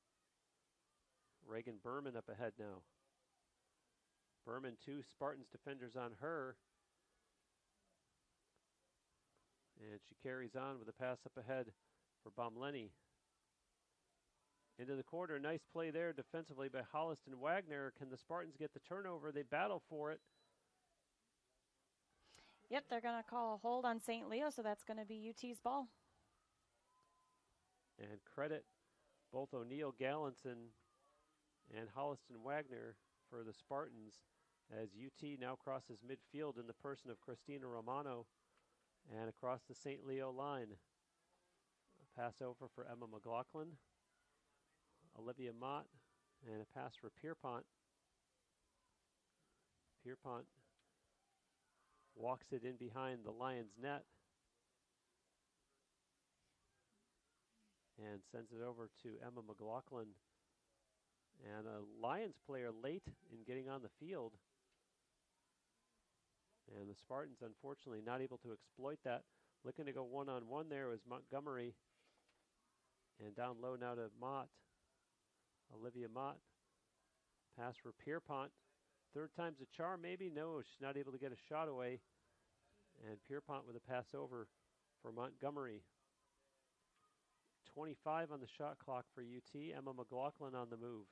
Reagan Berman up ahead now. Berman, 2 Spartans defenders on her. And she carries on with a pass up ahead for Bomleni. Into the corner, nice play there defensively by Holliston Wagner. Can the Spartans get the turnover? They battle for it. Yep, they're going to call a hold on St. Leo, so that's going to be UT's ball. And credit both O'Neill Gallinson and Holliston Wagner for the Spartans as UT now crosses midfield in the person of Christina Romano and across the St. Leo line. A pass over for Emma McLaughlin. Olivia Mott, and a pass for Pierpont. Pierpont walks it in behind the Lions' net and sends it over to Emma McLaughlin. And a Lions player late in getting on the field. And the Spartans, unfortunately, not able to exploit that. Looking to go one-on-one there was Montgomery. And down low now to Mott. Olivia Mott. Pass for Pierpont. 3rd time's a charm, maybe? No, she's not able to get a shot away. And Pierpont with a pass over for Montgomery. 25 on the shot clock for UT. Emma McLaughlin on the move.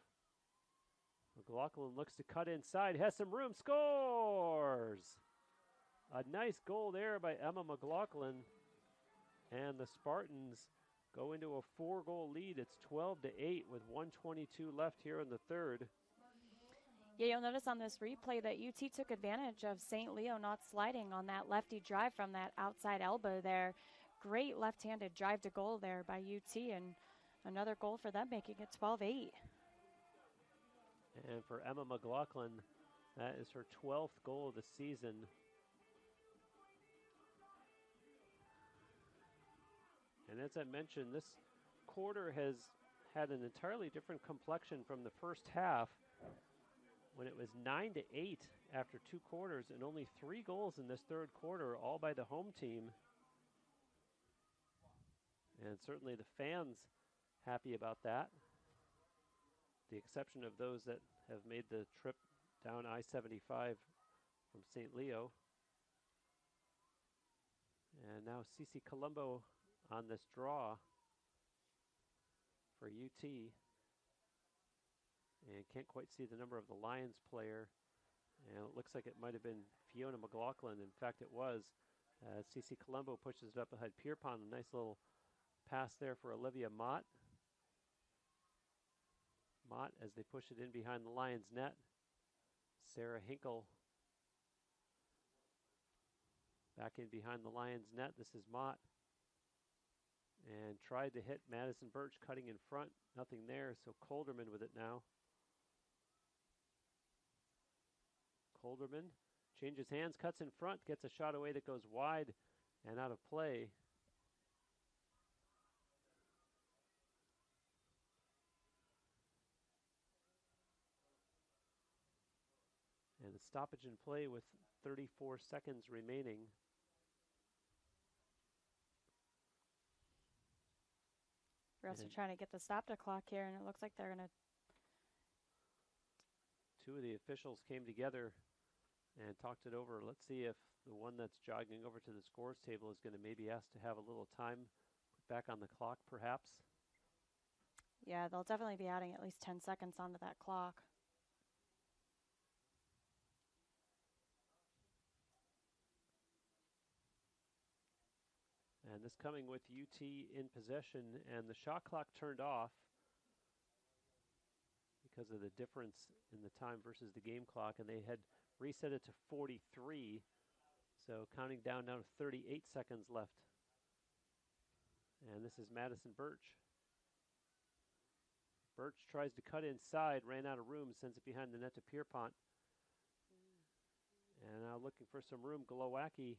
McLaughlin looks to cut inside, has some room, scores! A nice goal there by Emma McLaughlin. And the Spartans go into a 4-goal lead. It's 12-8 with 1:22 left here in the 3rd. Yeah, you'll notice on this replay that UT took advantage of St. Leo not sliding on that lefty drive from that outside elbow there. Great left-handed drive to goal there by UT, and another goal for them, making it 12-8. And for Emma McLaughlin, that is her 12th goal of the season. And as I mentioned, this quarter has had an entirely different complexion from the first half when it was 9-8 after 2 quarters and only 3 goals in this 3rd quarter, all by the home team. And certainly the fans happy about that. The exception of those that have made the trip down I-75 from St. Leo. And now Cece Colombo on this draw for UT. And can't quite see the number of the Lions player. And it looks like it might have been Fiona McLaughlin. In fact, it was. Cece Colombo pushes it up ahead Pierpont. A nice little pass there for Olivia Mott. Mott as they push it in behind the Lions net. Sarah Hinkle back in behind the Lions net. This is Mott. And tried to hit Madison Birch cutting in front. Nothing there, so Colderman with it now. Colderman changes hands, cuts in front, gets a shot away that goes wide and out of play. And the stoppage in play with 34 seconds remaining. We're also trying to get the stop the clock here, and it looks like they're going to. 2 of the officials came together and talked it over. Let's see if the one that's jogging over to the scores table is going to maybe ask to have a little time put back on the clock, perhaps. Yeah, they'll definitely be adding at least 10 seconds onto that clock. And this coming with UT in possession and the shot clock turned off because of the difference in the time versus the game clock, and they had reset it to 43. So counting down now to 38 seconds left. And this is Madison Birch. Birch tries to cut inside, ran out of room, sends it behind the net to Pierpont. And now looking for some room, Glowacki.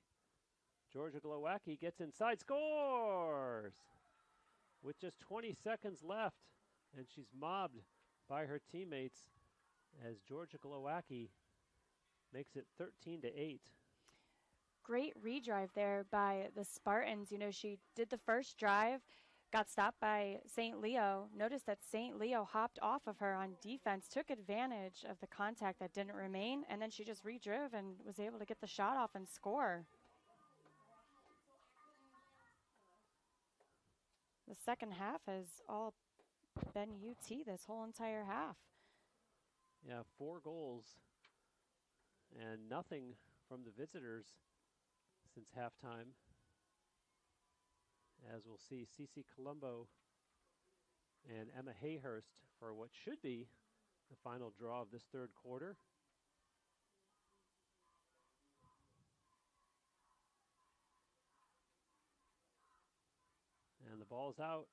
Georgia Glowacki gets inside, scores! With just 20 seconds left, and she's mobbed by her teammates as Georgia Glowacki makes it 13-8. Great redrive there by the Spartans. You know, she did the first drive, got stopped by St. Leo. Noticed that St. Leo hopped off of her on defense, took advantage of the contact that didn't remain, and then she just redrove and was able to get the shot off and score. The second half has all been UT this whole entire half. Yeah, 4 goals and nothing from the visitors since halftime. As we'll see Cece Colombo and Emma Hayhurst for what should be the final draw of this third quarter. And the ball's out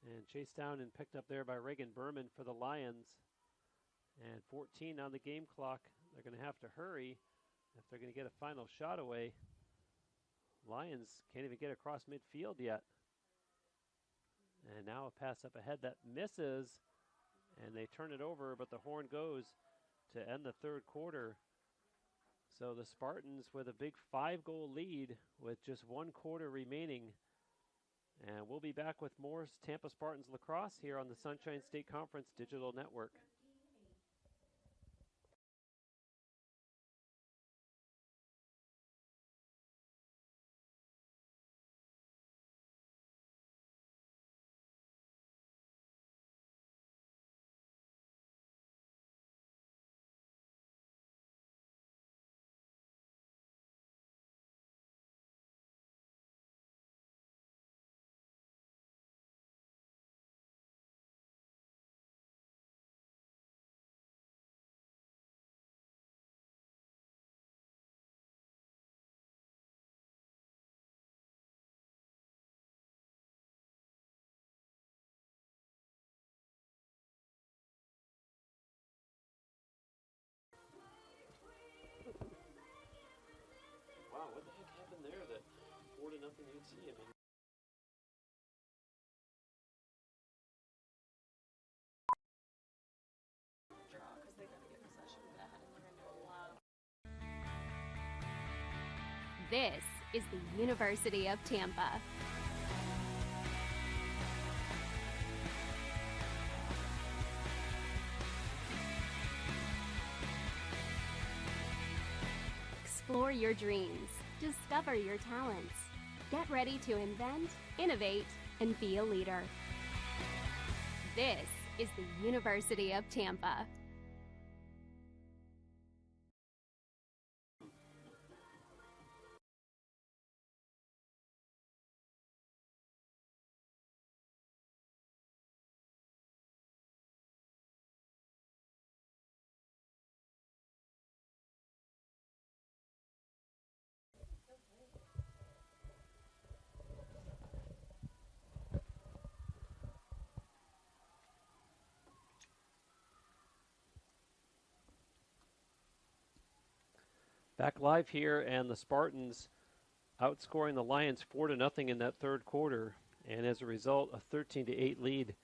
and chased down and picked up there by Reagan Berman for the Lions. And 14 on the game clock. They're going to have to hurry if they're going to get a final shot away. Lions can't even get across midfield yet. And now a pass up ahead that misses, and they turn it over, but the horn goes to end the third quarter. So the Spartans with a big 5-goal lead with just 1 quarter remaining. And we'll be back with more Tampa Spartans lacrosse here on the Sunshine State Conference Digital Network. Wow, what the heck happened there? That 4-0 UT. I mean. This is the University of Tampa. Explore your dreams, discover your talents, get ready to invent, innovate, and be a leader. This is the University of Tampa. Back live here, and the Spartans outscoring the Lions 4-0 in that third quarter, and as a result, a 13-8 lead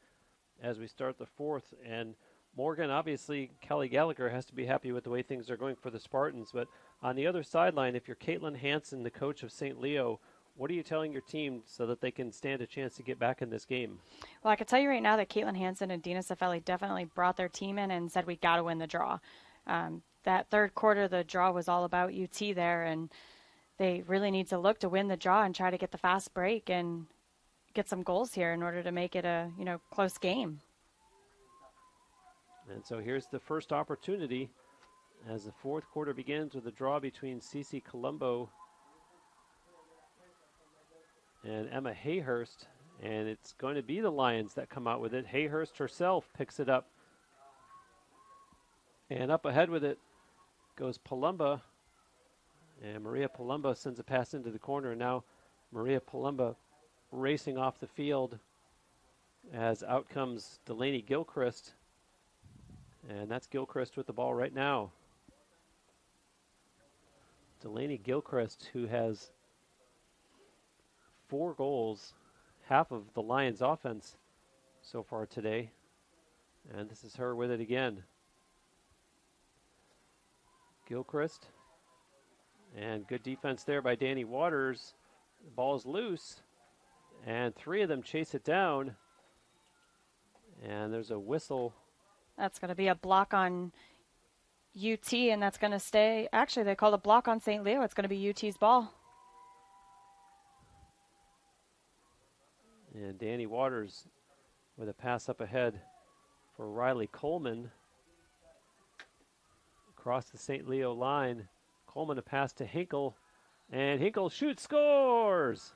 as we start the fourth. And Morgan, obviously, Kelly Gallagher has to be happy with the way things are going for the Spartans. But on the other sideline, if you're Caitlin Hansen, the coach of St. Leo, what are you telling your team so that they can stand a chance to get back in this game? Well, I can tell you right now that Caitlin Hansen and Dina Cifelli definitely brought their team in and said, we got to win the draw. That third quarter, the draw was all about UT there, and they really need to look to win the draw and try to get the fast break and get some goals here in order to make it a close game. And so here's the first opportunity as the fourth quarter begins with a draw between Cece Colombo and Emma Hayhurst, and it's going to be the Lions that come out with it. Hayhurst herself picks it up And up ahead with it goes Palumba. And Maria Palumba sends a pass into the corner. And now Maria Palumba racing off the field as out comes Delaney Gilchrist. And that's Gilchrist with the ball right now. Delaney Gilchrist, who has 4 goals, half of the Lions' offense so far today. And this is her with it again. Gilchrist. And good defense there by Danny Waters. The ball's loose. And 3 of them chase it down. And there's a whistle. That's going to be a block on UT, and that's going to stay. Actually, they called a block on St. Leo. It's going to be UT's ball. And Danny Waters with a pass up ahead for Riley Coleman. Across the St. Leo line. Coleman a pass to Hinkle. And Hinkle shoots, scores!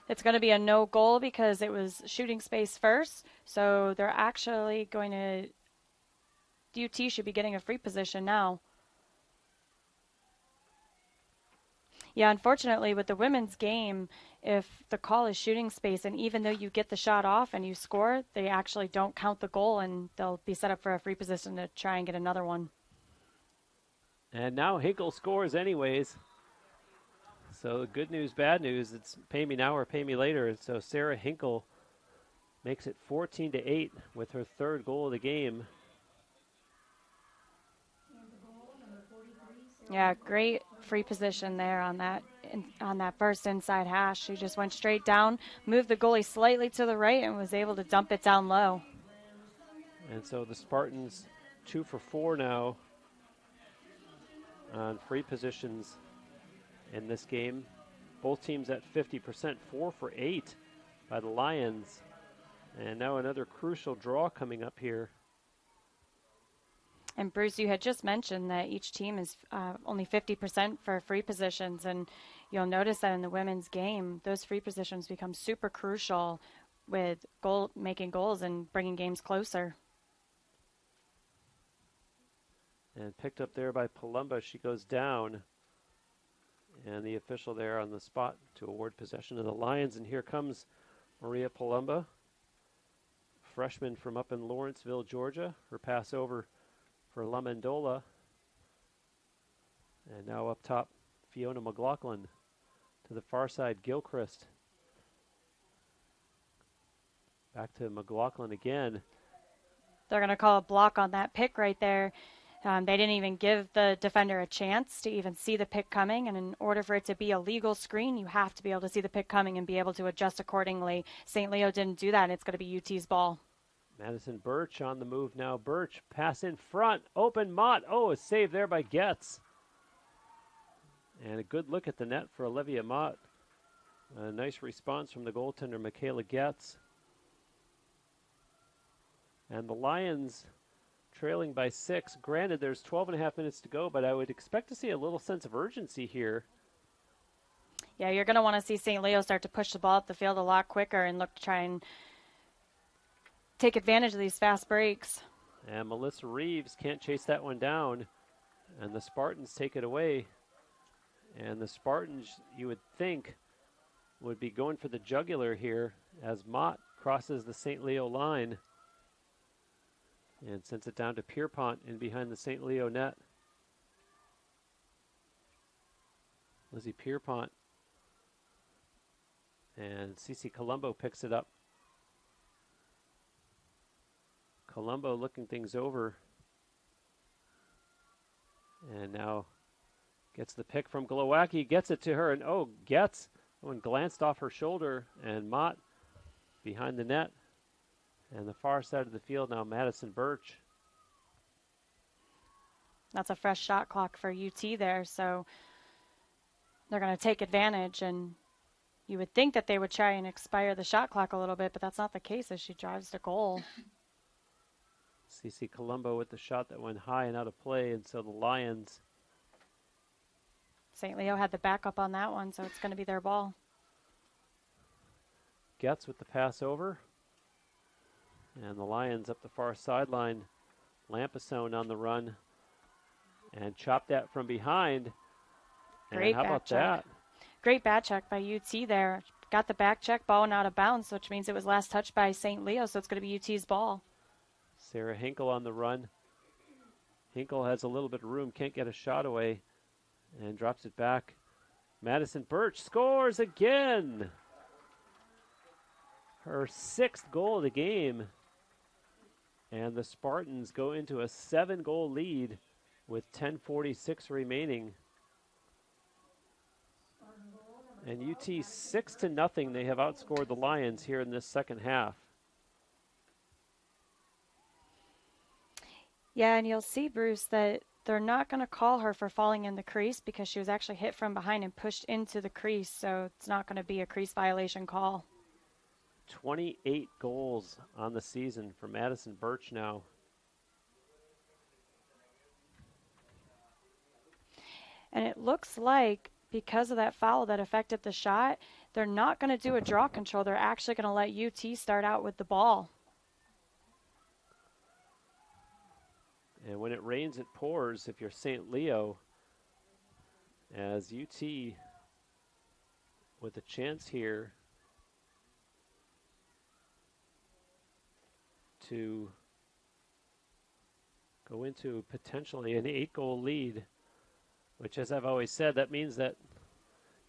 It's going to be a no goal because it was shooting space first. So they're actually going to, UT should be getting a free position now. Yeah, unfortunately with the women's game, if the call is shooting space and even though you get the shot off and you score, they actually don't count the goal and they'll be set up for a free position to try and get another one. And now Hinkle scores anyways. So good news, bad news. It's pay me now or pay me later. So Sarah Hinkle makes it 14-8 with her 3rd goal of the game. Yeah, great free position there on that first inside hash. She just went straight down, moved the goalie slightly to the right, and was able to dump it down low. And so the Spartans 2 for 4 now on free positions in this game. Both teams at 50%, 4 for 8 by the Lions. And now another crucial draw coming up here. And Bruce, you had just mentioned that each team is only 50% for free positions, and you'll notice that in the women's game, those free positions become super crucial with making goals and bringing games closer. And picked up there by Palumba, she goes down. And the official there on the spot to award possession of the Lions. And here comes Maria Palumba, freshman from up in Lawrenceville, Georgia. Her pass over for La Mendola. And now up top, Fiona McLaughlin. To the far side, Gilchrist. Back to McLaughlin again. They're going to call a block on that pick right there. They didn't even give the defender a chance to even see the pick coming, and in order for it to be a legal screen, you have to be able to see the pick coming and be able to adjust accordingly. St. Leo didn't do that, and it's going to be UT's ball. Madison Birch on the move now. Birch, pass in front, open Mott. Oh, a save there by Getz. And a good look at the net for Olivia Mott. A nice response from the goaltender, Michaela Getz. And the Lions trailing by 6. Granted, there's 12.5 minutes to go, but I would expect to see a little sense of urgency here. Yeah, you're going to want to see St. Leo start to push the ball up the field a lot quicker and look to try and take advantage of these fast breaks. And Melissa Reeves can't chase that one down, and the Spartans take it away. And the Spartans, you would think, would be going for the jugular here as Mott crosses the St. Leo line and sends it down to Pierpont in behind the St. Leo net. Lizzie Pierpont and Cece Colombo picks it up. Colombo looking things over. And now gets the pick from Glowacki, gets it to her, and gets one glanced off her shoulder, and Mott behind the net. And the far side of the field now, Madison Birch. That's a fresh shot clock for UT there, so they're going to take advantage, and you would think that they would try and expire the shot clock a little bit, but that's not the case as she drives the goal. Cece Colombo with the shot that went high and out of play, and so the Lions. St. Leo had the backup on that one, so it's going to be their ball. Getz with the pass over. And the Lions up the far sideline. Lampasone on the run. and chopped that from behind. And Great how back about check. that? Great back check by UT there. Got the back check, ball and out of bounds, which means it was last touched by St. Leo, so it's going to be UT's ball. Sarah Hinkle on the run. Hinkle has a little bit of room, can't get a shot away, and drops it back. Madison Birch scores again. Her 6th goal of the game. And the Spartans go into a 7-goal lead with 10:46 remaining. And UT 6-0. They have outscored the Lions here in this second half. Yeah, and you'll see, Bruce, that they're not going to call her for falling in the crease because she was actually hit from behind and pushed into the crease, so it's not going to be a crease violation call. 28 goals on the season for Madison Birch now. And it looks like because of that foul that affected the shot, they're not going to do a draw control. They're actually going to let UT start out with the ball. And when it rains, it pours if you're St. Leo, as UT with a chance here to go into potentially an 8-goal lead, which, as I've always said, that means that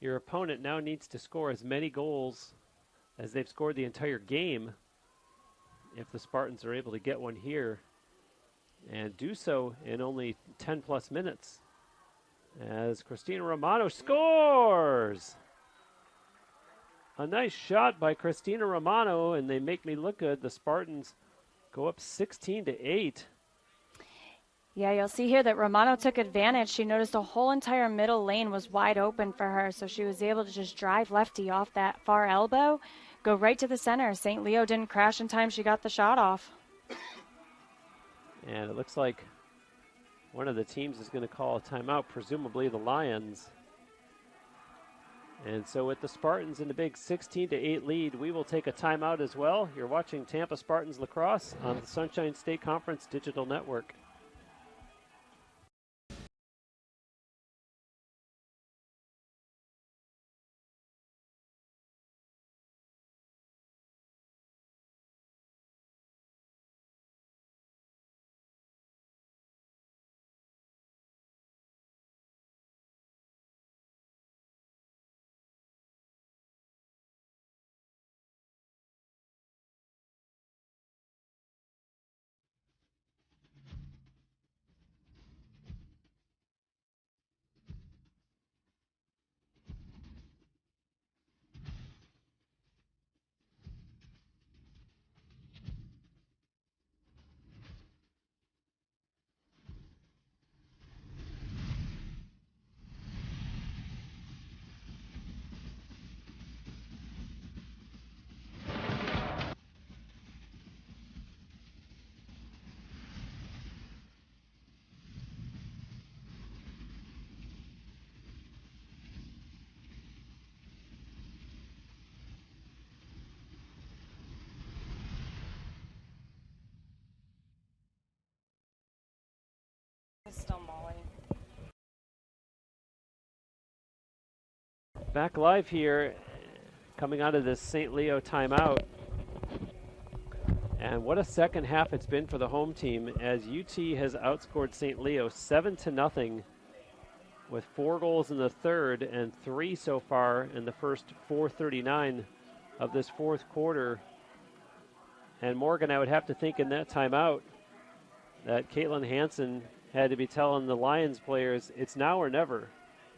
your opponent now needs to score as many goals as they've scored the entire game if the Spartans are able to get one here, and do so in only 10-plus minutes, as Christina Romano scores! A nice shot by Christina Romano, and they make me look good. The Spartans go up 16-8. Yeah, you'll see here that Romano took advantage. She noticed the whole entire middle lane was wide open for her, so she was able to just drive lefty off that far elbow, go right to the center. St. Leo didn't crash in time. She got the shot off. And it looks like one of the teams is going to call a timeout, presumably the Lions. And so with the Spartans in the big 16-8 lead, we will take a timeout as well. You're watching Tampa Spartans Lacrosse on the Sunshine State Conference Digital Network. Still Molly. Back live here, coming out of this St. Leo timeout. And what a second half it's been for the home team, as UT has outscored St. Leo 7-0 with 4 goals in the third and 3 so far in the first 4:39 of this fourth quarter. And Morgan, I would have to think in that timeout that Caitlin Hansen had to be telling the Lions players, it's now or never.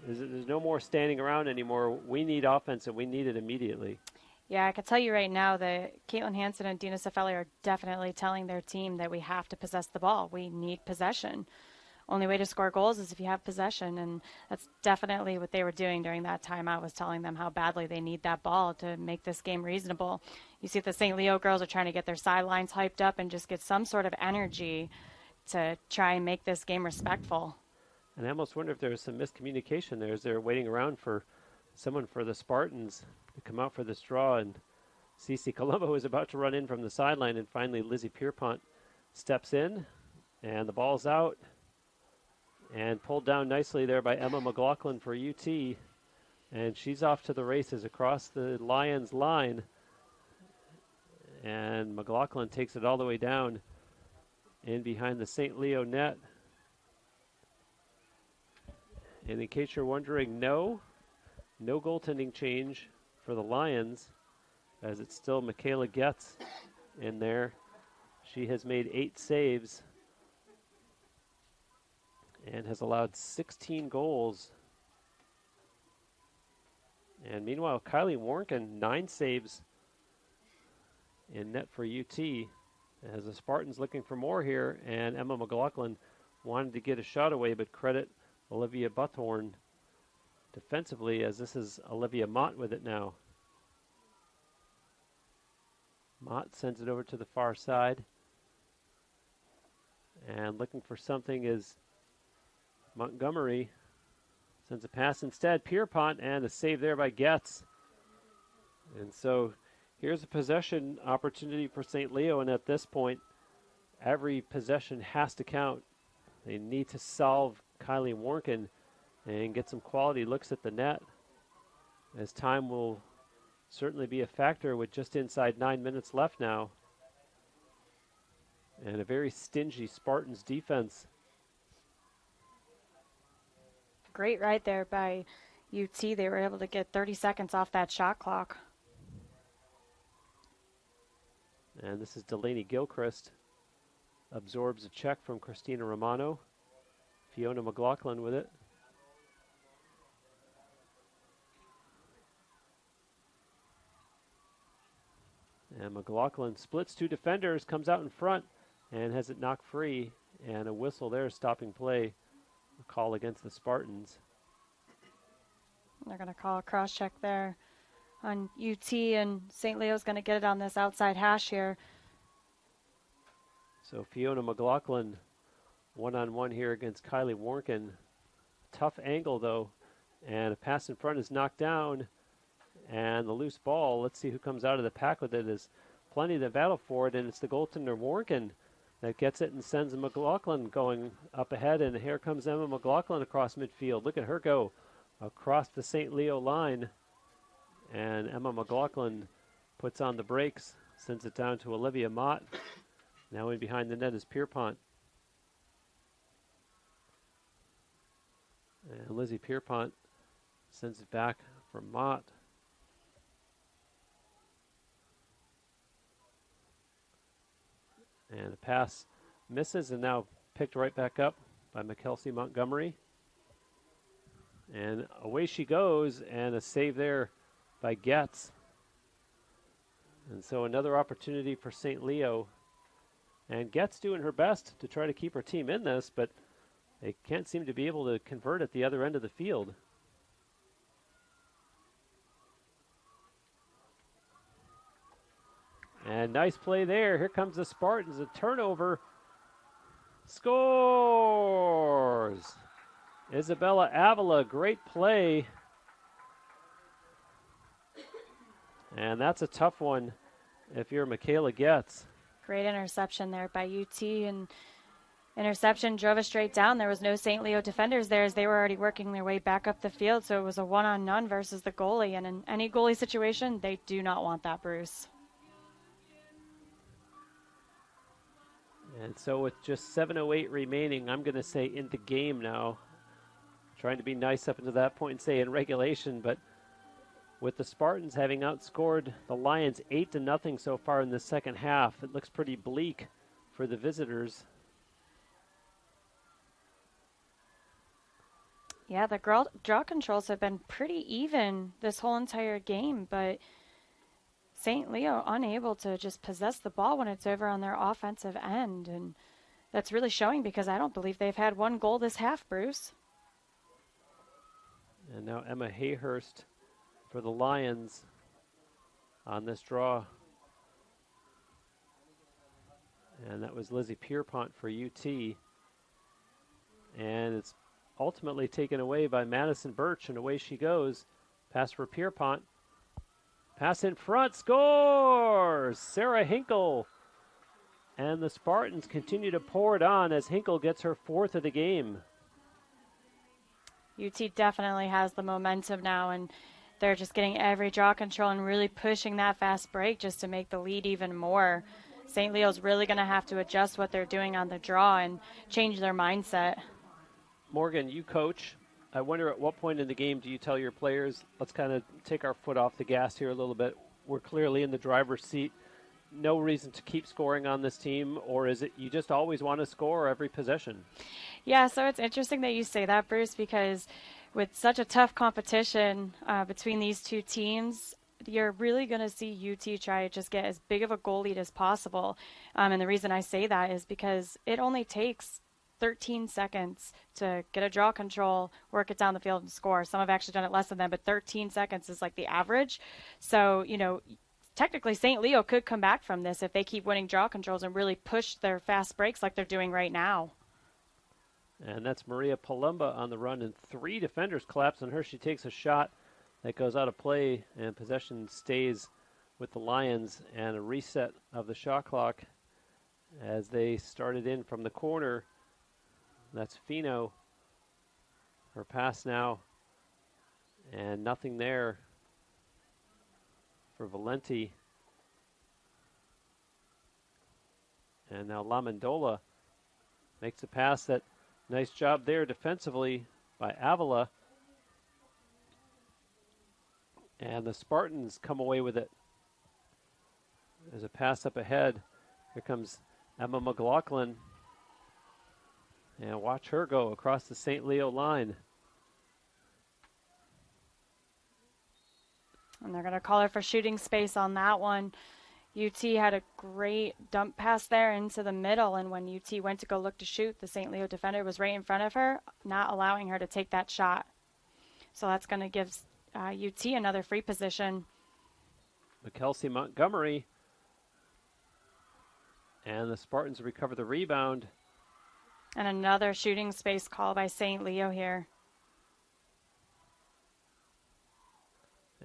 There's no more standing around anymore. We need offense, and we need it immediately. Yeah, I can tell you right now that Caitlin Hansen and Dina Cefelli are definitely telling their team that we have to possess the ball. We need possession. Only way to score goals is if you have possession, and that's definitely what they were doing during that timeout, was telling them how badly they need that ball to make this game reasonable. You see the St. Leo girls are trying to get their sidelines hyped up and just get some sort of energy to try and make this game respectful. And I almost wonder if there was some miscommunication there as they're waiting around for someone for the Spartans to come out for this draw, and Cece Colombo is about to run in from the sideline, and finally Lizzie Pierpont steps in, and the ball's out. And pulled down nicely there by Emma McLaughlin for UT. And she's off to the races across the Lions line. And McLaughlin takes it all the way down in behind the St. Leo net. And in case you're wondering, no goaltending change for the Lions, as it's still Michaela Getz in there. She has made 8 saves and has allowed 16 goals. And meanwhile, Kylie Warnken, 9 saves in net for UT, as the Spartans looking for more here, and Emma McLaughlin wanted to get a shot away, but credit Olivia Buthorn defensively, as this is Olivia Mott with it now. Mott sends it over to the far side, and looking for something is Montgomery. Sends a pass instead. Pierpont, and a save there by Getz. And so here's a possession opportunity for St. Leo, and at this point, every possession has to count. They need to solve Kylie Warnken and get some quality looks at the net, as time will certainly be a factor with just inside 9 minutes left now. And a very stingy Spartans defense. Great right there by UT. They were able to get 30 seconds off that shot clock. And this is Delaney Gilchrist. Absorbs a check from Christina Romano. Fiona McLaughlin with it. And McLaughlin splits 2 defenders, comes out in front, and has it knocked free. And a whistle there, stopping play. A call against the Spartans. They're going to call a cross check there on UT, and St. Leo's going to get it on this outside hash here. So Fiona McLaughlin one-on-one here against Kylie Warnken. Tough angle, though. And a pass in front is knocked down. And the loose ball, let's see who comes out of the pack with it, is plenty to battle for it, and it's the goaltender Warnken that gets it and sends McLaughlin going up ahead, and here comes Emma McLaughlin across midfield. Look at her go across the St. Leo line, and Emma McLaughlin puts on the brakes, sends it down to Olivia Mott. Now in behind the net is Pierpont. And Lizzie Pierpont sends it back for Mott. And the pass misses and now picked right back up by McKelsey Montgomery. And away she goes, and a save there by Getz. And so another opportunity for St. Leo. And Getz doing her best to try to keep her team in this, but they can't seem to be able to convert at the other end of the field. And nice play there. Here comes the Spartans. A turnover. Scores! Isabella Avila, great play. And that's a tough one if you're Michaela Getz. Great interception there by UT, and interception drove it straight down. There was no St. Leo defenders there, as they were already working their way back up the field, so it was a one-on-none versus the goalie. And in any goalie situation, they do not want that, Bruce. And so with just 7:08 remaining, I'm going to say in the game now. Trying to be nice up until that point and say in regulation, but with the Spartans having outscored the Lions 8-0 so far in the second half, it looks pretty bleak for the visitors. Yeah, the draw controls have been pretty even this whole entire game, but St. Leo unable to just possess the ball when it's over on their offensive end. And that's really showing, because I don't believe they've had one goal this half, Bruce. And now Emma Hayhurst for the Lions on this draw. And that was Lizzie Pierpont for UT. And it's ultimately taken away by Madison Birch, and away she goes. Pass for Pierpont. Pass in front, scores! Sarah Hinkle. And the Spartans continue to pour it on as Hinkle gets her 4th of the game. UT definitely has the momentum now, and they're just getting every draw control and really pushing that fast break just to make the lead even more. St. Leo's really going to have to adjust what they're doing on the draw and change their mindset. Morgan, you coach. I wonder at what point in the game do you tell your players, let's kind of take our foot off the gas here a little bit. We're clearly in the driver's seat. No reason to keep scoring on this team, or is it you just always want to score every possession? Yeah, so it's interesting that you say that, Bruce, because with such a tough competition between these two teams, you're really going to see UT try to just get as big of a goal lead as possible. And the reason I say that is because it only takes 13 seconds to get a draw control, work it down the field, and score. Some have actually done it less than that, but 13 seconds is like the average. So, technically St. Leo could come back from this if they keep winning draw controls and really push their fast breaks like they're doing right now. And that's Maria Palumba on the run, and 3 defenders collapse on her. She takes a shot that goes out of play, and possession stays with the Lions, and a reset of the shot clock as they started in from the corner. That's Fino. Her pass now, and nothing there for Valenti. And now Lamandola makes a pass. That nice job there defensively by Avila. And the Spartans come away with it. There's a pass up ahead. Here comes Emma McLaughlin. And watch her go across the St. Leo line. And they're going to call her for shooting space on that one. UT had a great dump pass there into the middle, and when UT went to go look to shoot, the St. Leo defender was right in front of her, not allowing her to take that shot. So that's going to give UT another free position. McKelsey Montgomery. And the Spartans recover the rebound. And another shooting space call by St. Leo here.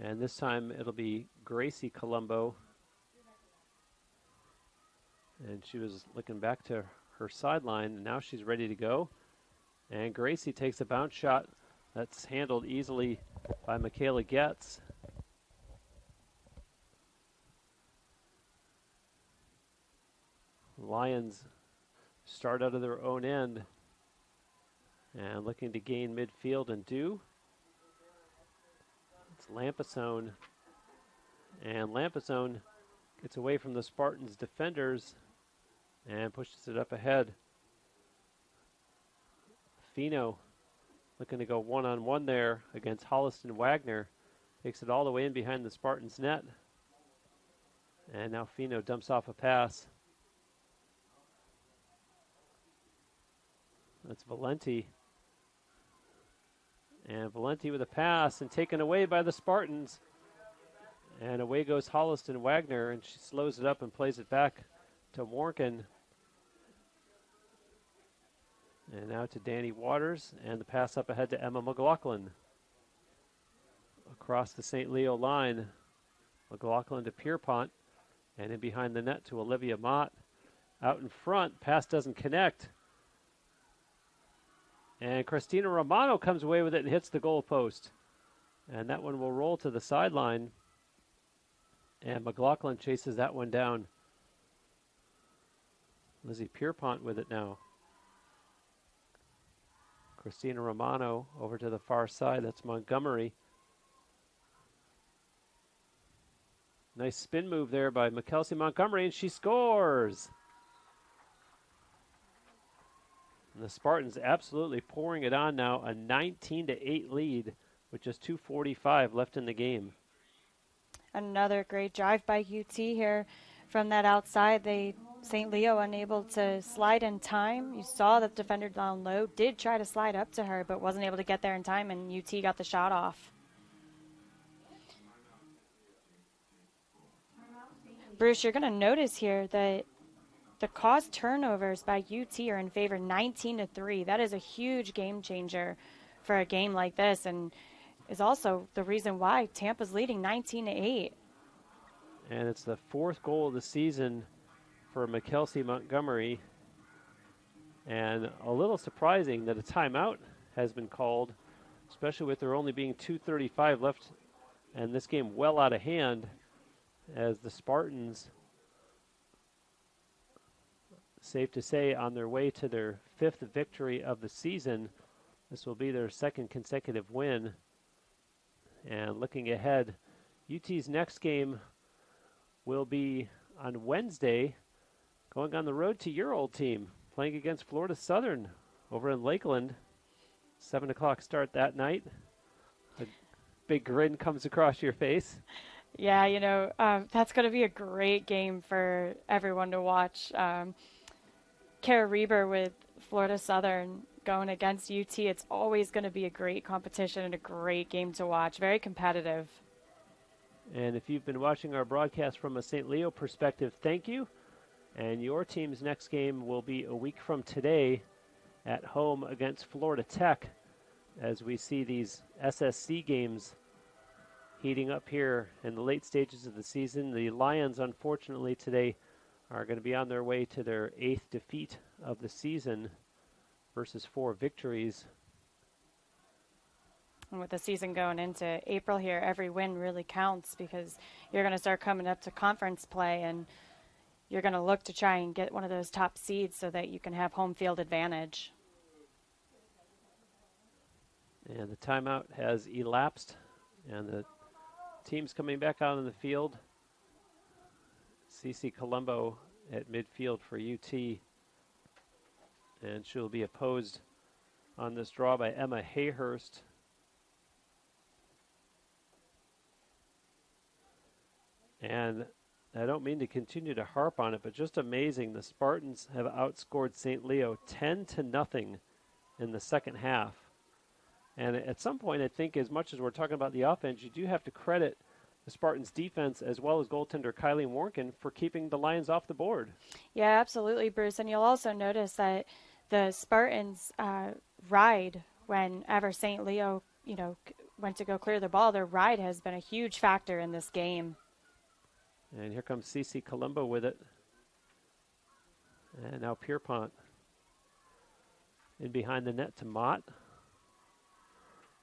And this time it'll be Gracie Colombo. And she was looking back to her sideline, and now she's ready to go. And Gracie takes a bounce shot that's handled easily by Michaela Getz. Lions start out of their own end and looking to gain midfield and do. It's Lampasone, and Lampasone gets away from the Spartans defenders and pushes it up ahead. Fino looking to go one-on-one there against Holliston Wagner. Takes it all the way in behind the Spartans net. And now Fino dumps off a pass. That's Valenti. And Valenti with a pass and taken away by the Spartans. And away goes Holliston Wagner, and she slows it up and plays it back to Warnken. And now to Danny Waters, and the pass up ahead to Emma McLaughlin. Across the St. Leo line, McLaughlin to Pierpont, and in behind the net to Olivia Mott. Out in front, pass doesn't connect. And Christina Romano comes away with it and hits the goal post. And that one will roll to the sideline. And McLaughlin chases that one down. Lizzie Pierpont with it now. Christina Romano over to the far side. That's Montgomery. Nice spin move there by McKelsey Montgomery, and she scores. And the Spartans absolutely pouring it on now. A 19-8 lead with just 2:45 left in the game. Another great drive by UT here from that outside. St. Leo unable to slide in time. You saw the defender down low did try to slide up to her, but wasn't able to get there in time, and UT got the shot off. Bruce, you're going to notice here that the caused turnovers by UT are in favor 19-3. That is a huge game changer for a game like this, and is also the reason why Tampa's leading 19-8. And it's the 4th goal of the season for McKelsey Montgomery. And a little surprising that a timeout has been called. especially with there only being 2:35 left and this game well out of hand, as the Spartans, safe to say, on their way to their 5th victory of the season. This will be their 2nd consecutive win. And looking ahead, UT's next game will be on Wednesday, going on the road to your old team, playing against Florida Southern over in Lakeland. 7 o'clock start that night. A big grin comes across your face. Yeah, you know, that's going to be a great game for everyone to watch. Kara Reber with Florida Southern going against UT. It's always going to be a great competition and a great game to watch. Very competitive. And if you've been watching our broadcast from a St. Leo perspective, thank you. And your team's next game will be a week from today at home against Florida Tech, as we see these SSC games heating up here in the late stages of the season. The Lions, unfortunately, today are going to be on their way to their 8th defeat of the season versus 4 victories. And with the season going into April here, every win really counts, because you're going to start coming up to conference play, and you're going to look to try and get one of those top seeds so that you can have home field advantage. And the timeout has elapsed, and the team's coming back out on the field. CC Colombo at midfield for UT, and she'll be opposed on this draw by Emma Hayhurst. And I don't mean to continue to harp on it, but just amazing. The Spartans have outscored St. Leo 10-0 in the second half. And at some point, I think, as much as we're talking about the offense, you do have to credit the Spartans' defense as well as goaltender Kylie Warnken for keeping the Lions off the board. Yeah, absolutely, Bruce. And you'll also notice that the Spartans ride whenever St. Leo, went to go clear the ball. Their ride has been a huge factor in this game. And here comes CC Colombo with it. And now Pierpont in behind the net to Mott.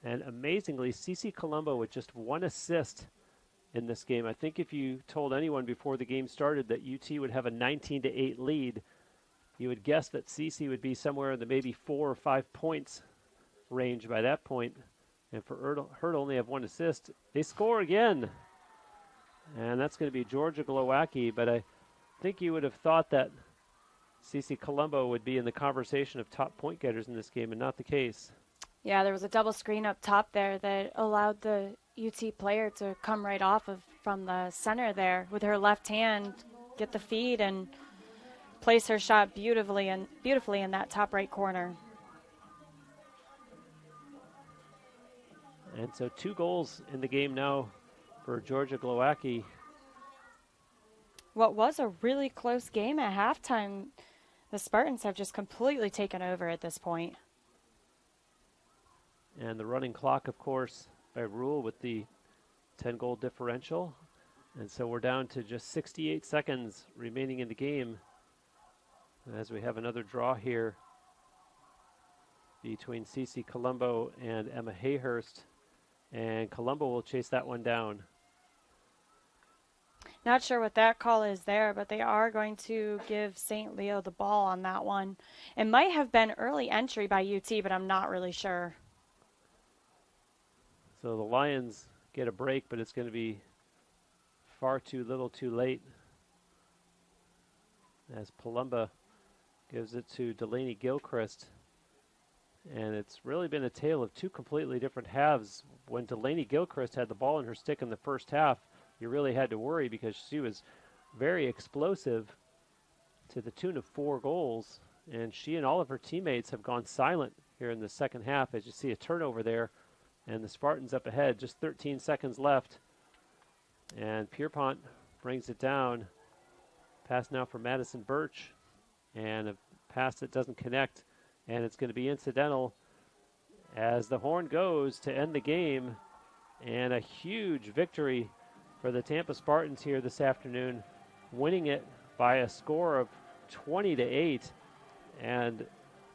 And amazingly, CC Colombo with just 1 assist in this game. I think if you told anyone before the game started that UT would have a 19-8 lead, you would guess that CC would be somewhere in the maybe 4 or 5 points range by that point. And for her to only have 1 assist, they score again. And that's going to be Georgia Glowacki, but I think you would have thought that CC Colombo would be in the conversation of top point getters in this game, and not the case. Yeah, there was a double screen up top there that allowed the UT player to come right off of from the center there with her left hand, get the feed, and place her shot beautifully in that top right corner. And so 2 goals in the game now for Georgia Glowacki. What was a really close game at halftime, the Spartans have just completely taken over at this point. And the running clock, of course, by rule with the 10-goal differential. And so we're down to just 68 seconds remaining in the game as we have another draw here between CC Colombo and Emma Hayhurst. And Colombo will chase that one down. Not sure what that call is there, but they are going to give St. Leo the ball on that one. It might have been early entry by UT, but I'm not really sure. So the Lions get a break, but it's going to be far too little too late, as Palumba gives it to Delaney Gilchrist. And it's really been a tale of 2 completely different halves. When Delaney Gilchrist had the ball in her stick in the first half, you really had to worry because she was very explosive to the tune of 4 goals. And she and all of her teammates have gone silent here in the second half, as you see a turnover there. And the Spartans up ahead, just 13 seconds left. And Pierpont brings it down. Pass now for Madison Birch. And a pass that doesn't connect. And it's going to be incidental as the horn goes to end the game. And a huge victory for the Tampa Spartans here this afternoon, winning it by a score of 20-8. And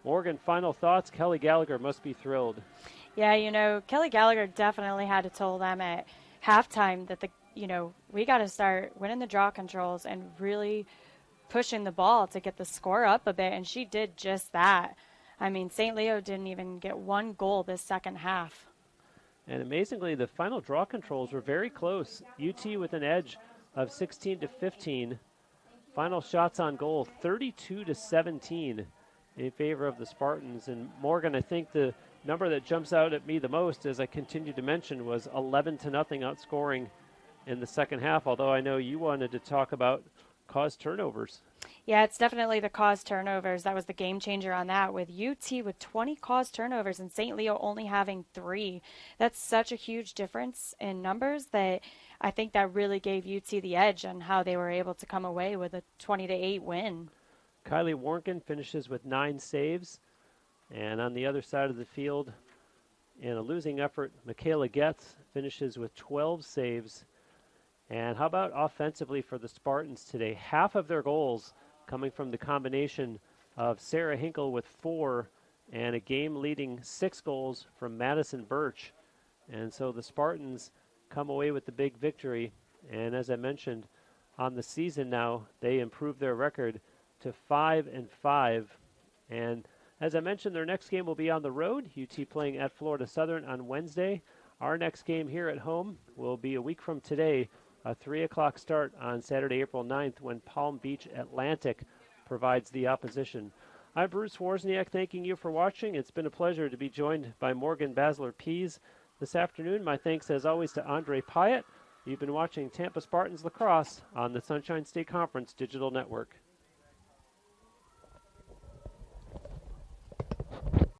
Morgan, final thoughts? Kelly Gallagher must be thrilled. Yeah, Kelly Gallagher definitely had to tell them at halftime that we got to start winning the draw controls and really pushing the ball to get the score up a bit, and she did just that. I mean, St. Leo didn't even get one goal this second half. And amazingly, the final draw controls were very close. UT with an edge of 16-15. Final shots on goal, 32-17 in favor of the Spartans. And Morgan, I think the number that jumps out at me the most, as I continue to mention, was 11-0 outscoring in the second half, although I know you wanted to talk about caused turnovers. Yeah, it's definitely the caused turnovers. That was the game changer on that, with UT with 20 caused turnovers and St. Leo only having 3. That's such a huge difference in numbers that I think that really gave UT the edge on how they were able to come away with a 20-8 win. Kylie Warnken finishes with 9 saves. And on the other side of the field, in a losing effort, Michaela Getz finishes with 12 saves. And how about offensively for the Spartans today? Half of their goals coming from the combination of Sarah Hinkle with 4 and a game-leading 6 goals from Madison Birch. And so the Spartans come away with the big victory. And as I mentioned, on the season now, they improve their record to 5-5. And as I mentioned, their next game will be on the road, UT playing at Florida Southern on Wednesday. Our next game here at home will be a week from today, a 3 o'clock start on Saturday, April 9th, when Palm Beach Atlantic provides the opposition. I'm Bruce Wozniak, thanking you for watching. It's been a pleasure to be joined by Morgan Basler-Pease this afternoon. My thanks, as always, to Andre Pyatt. You've been watching Tampa Spartans Lacrosse on the Sunshine State Conference Digital Network.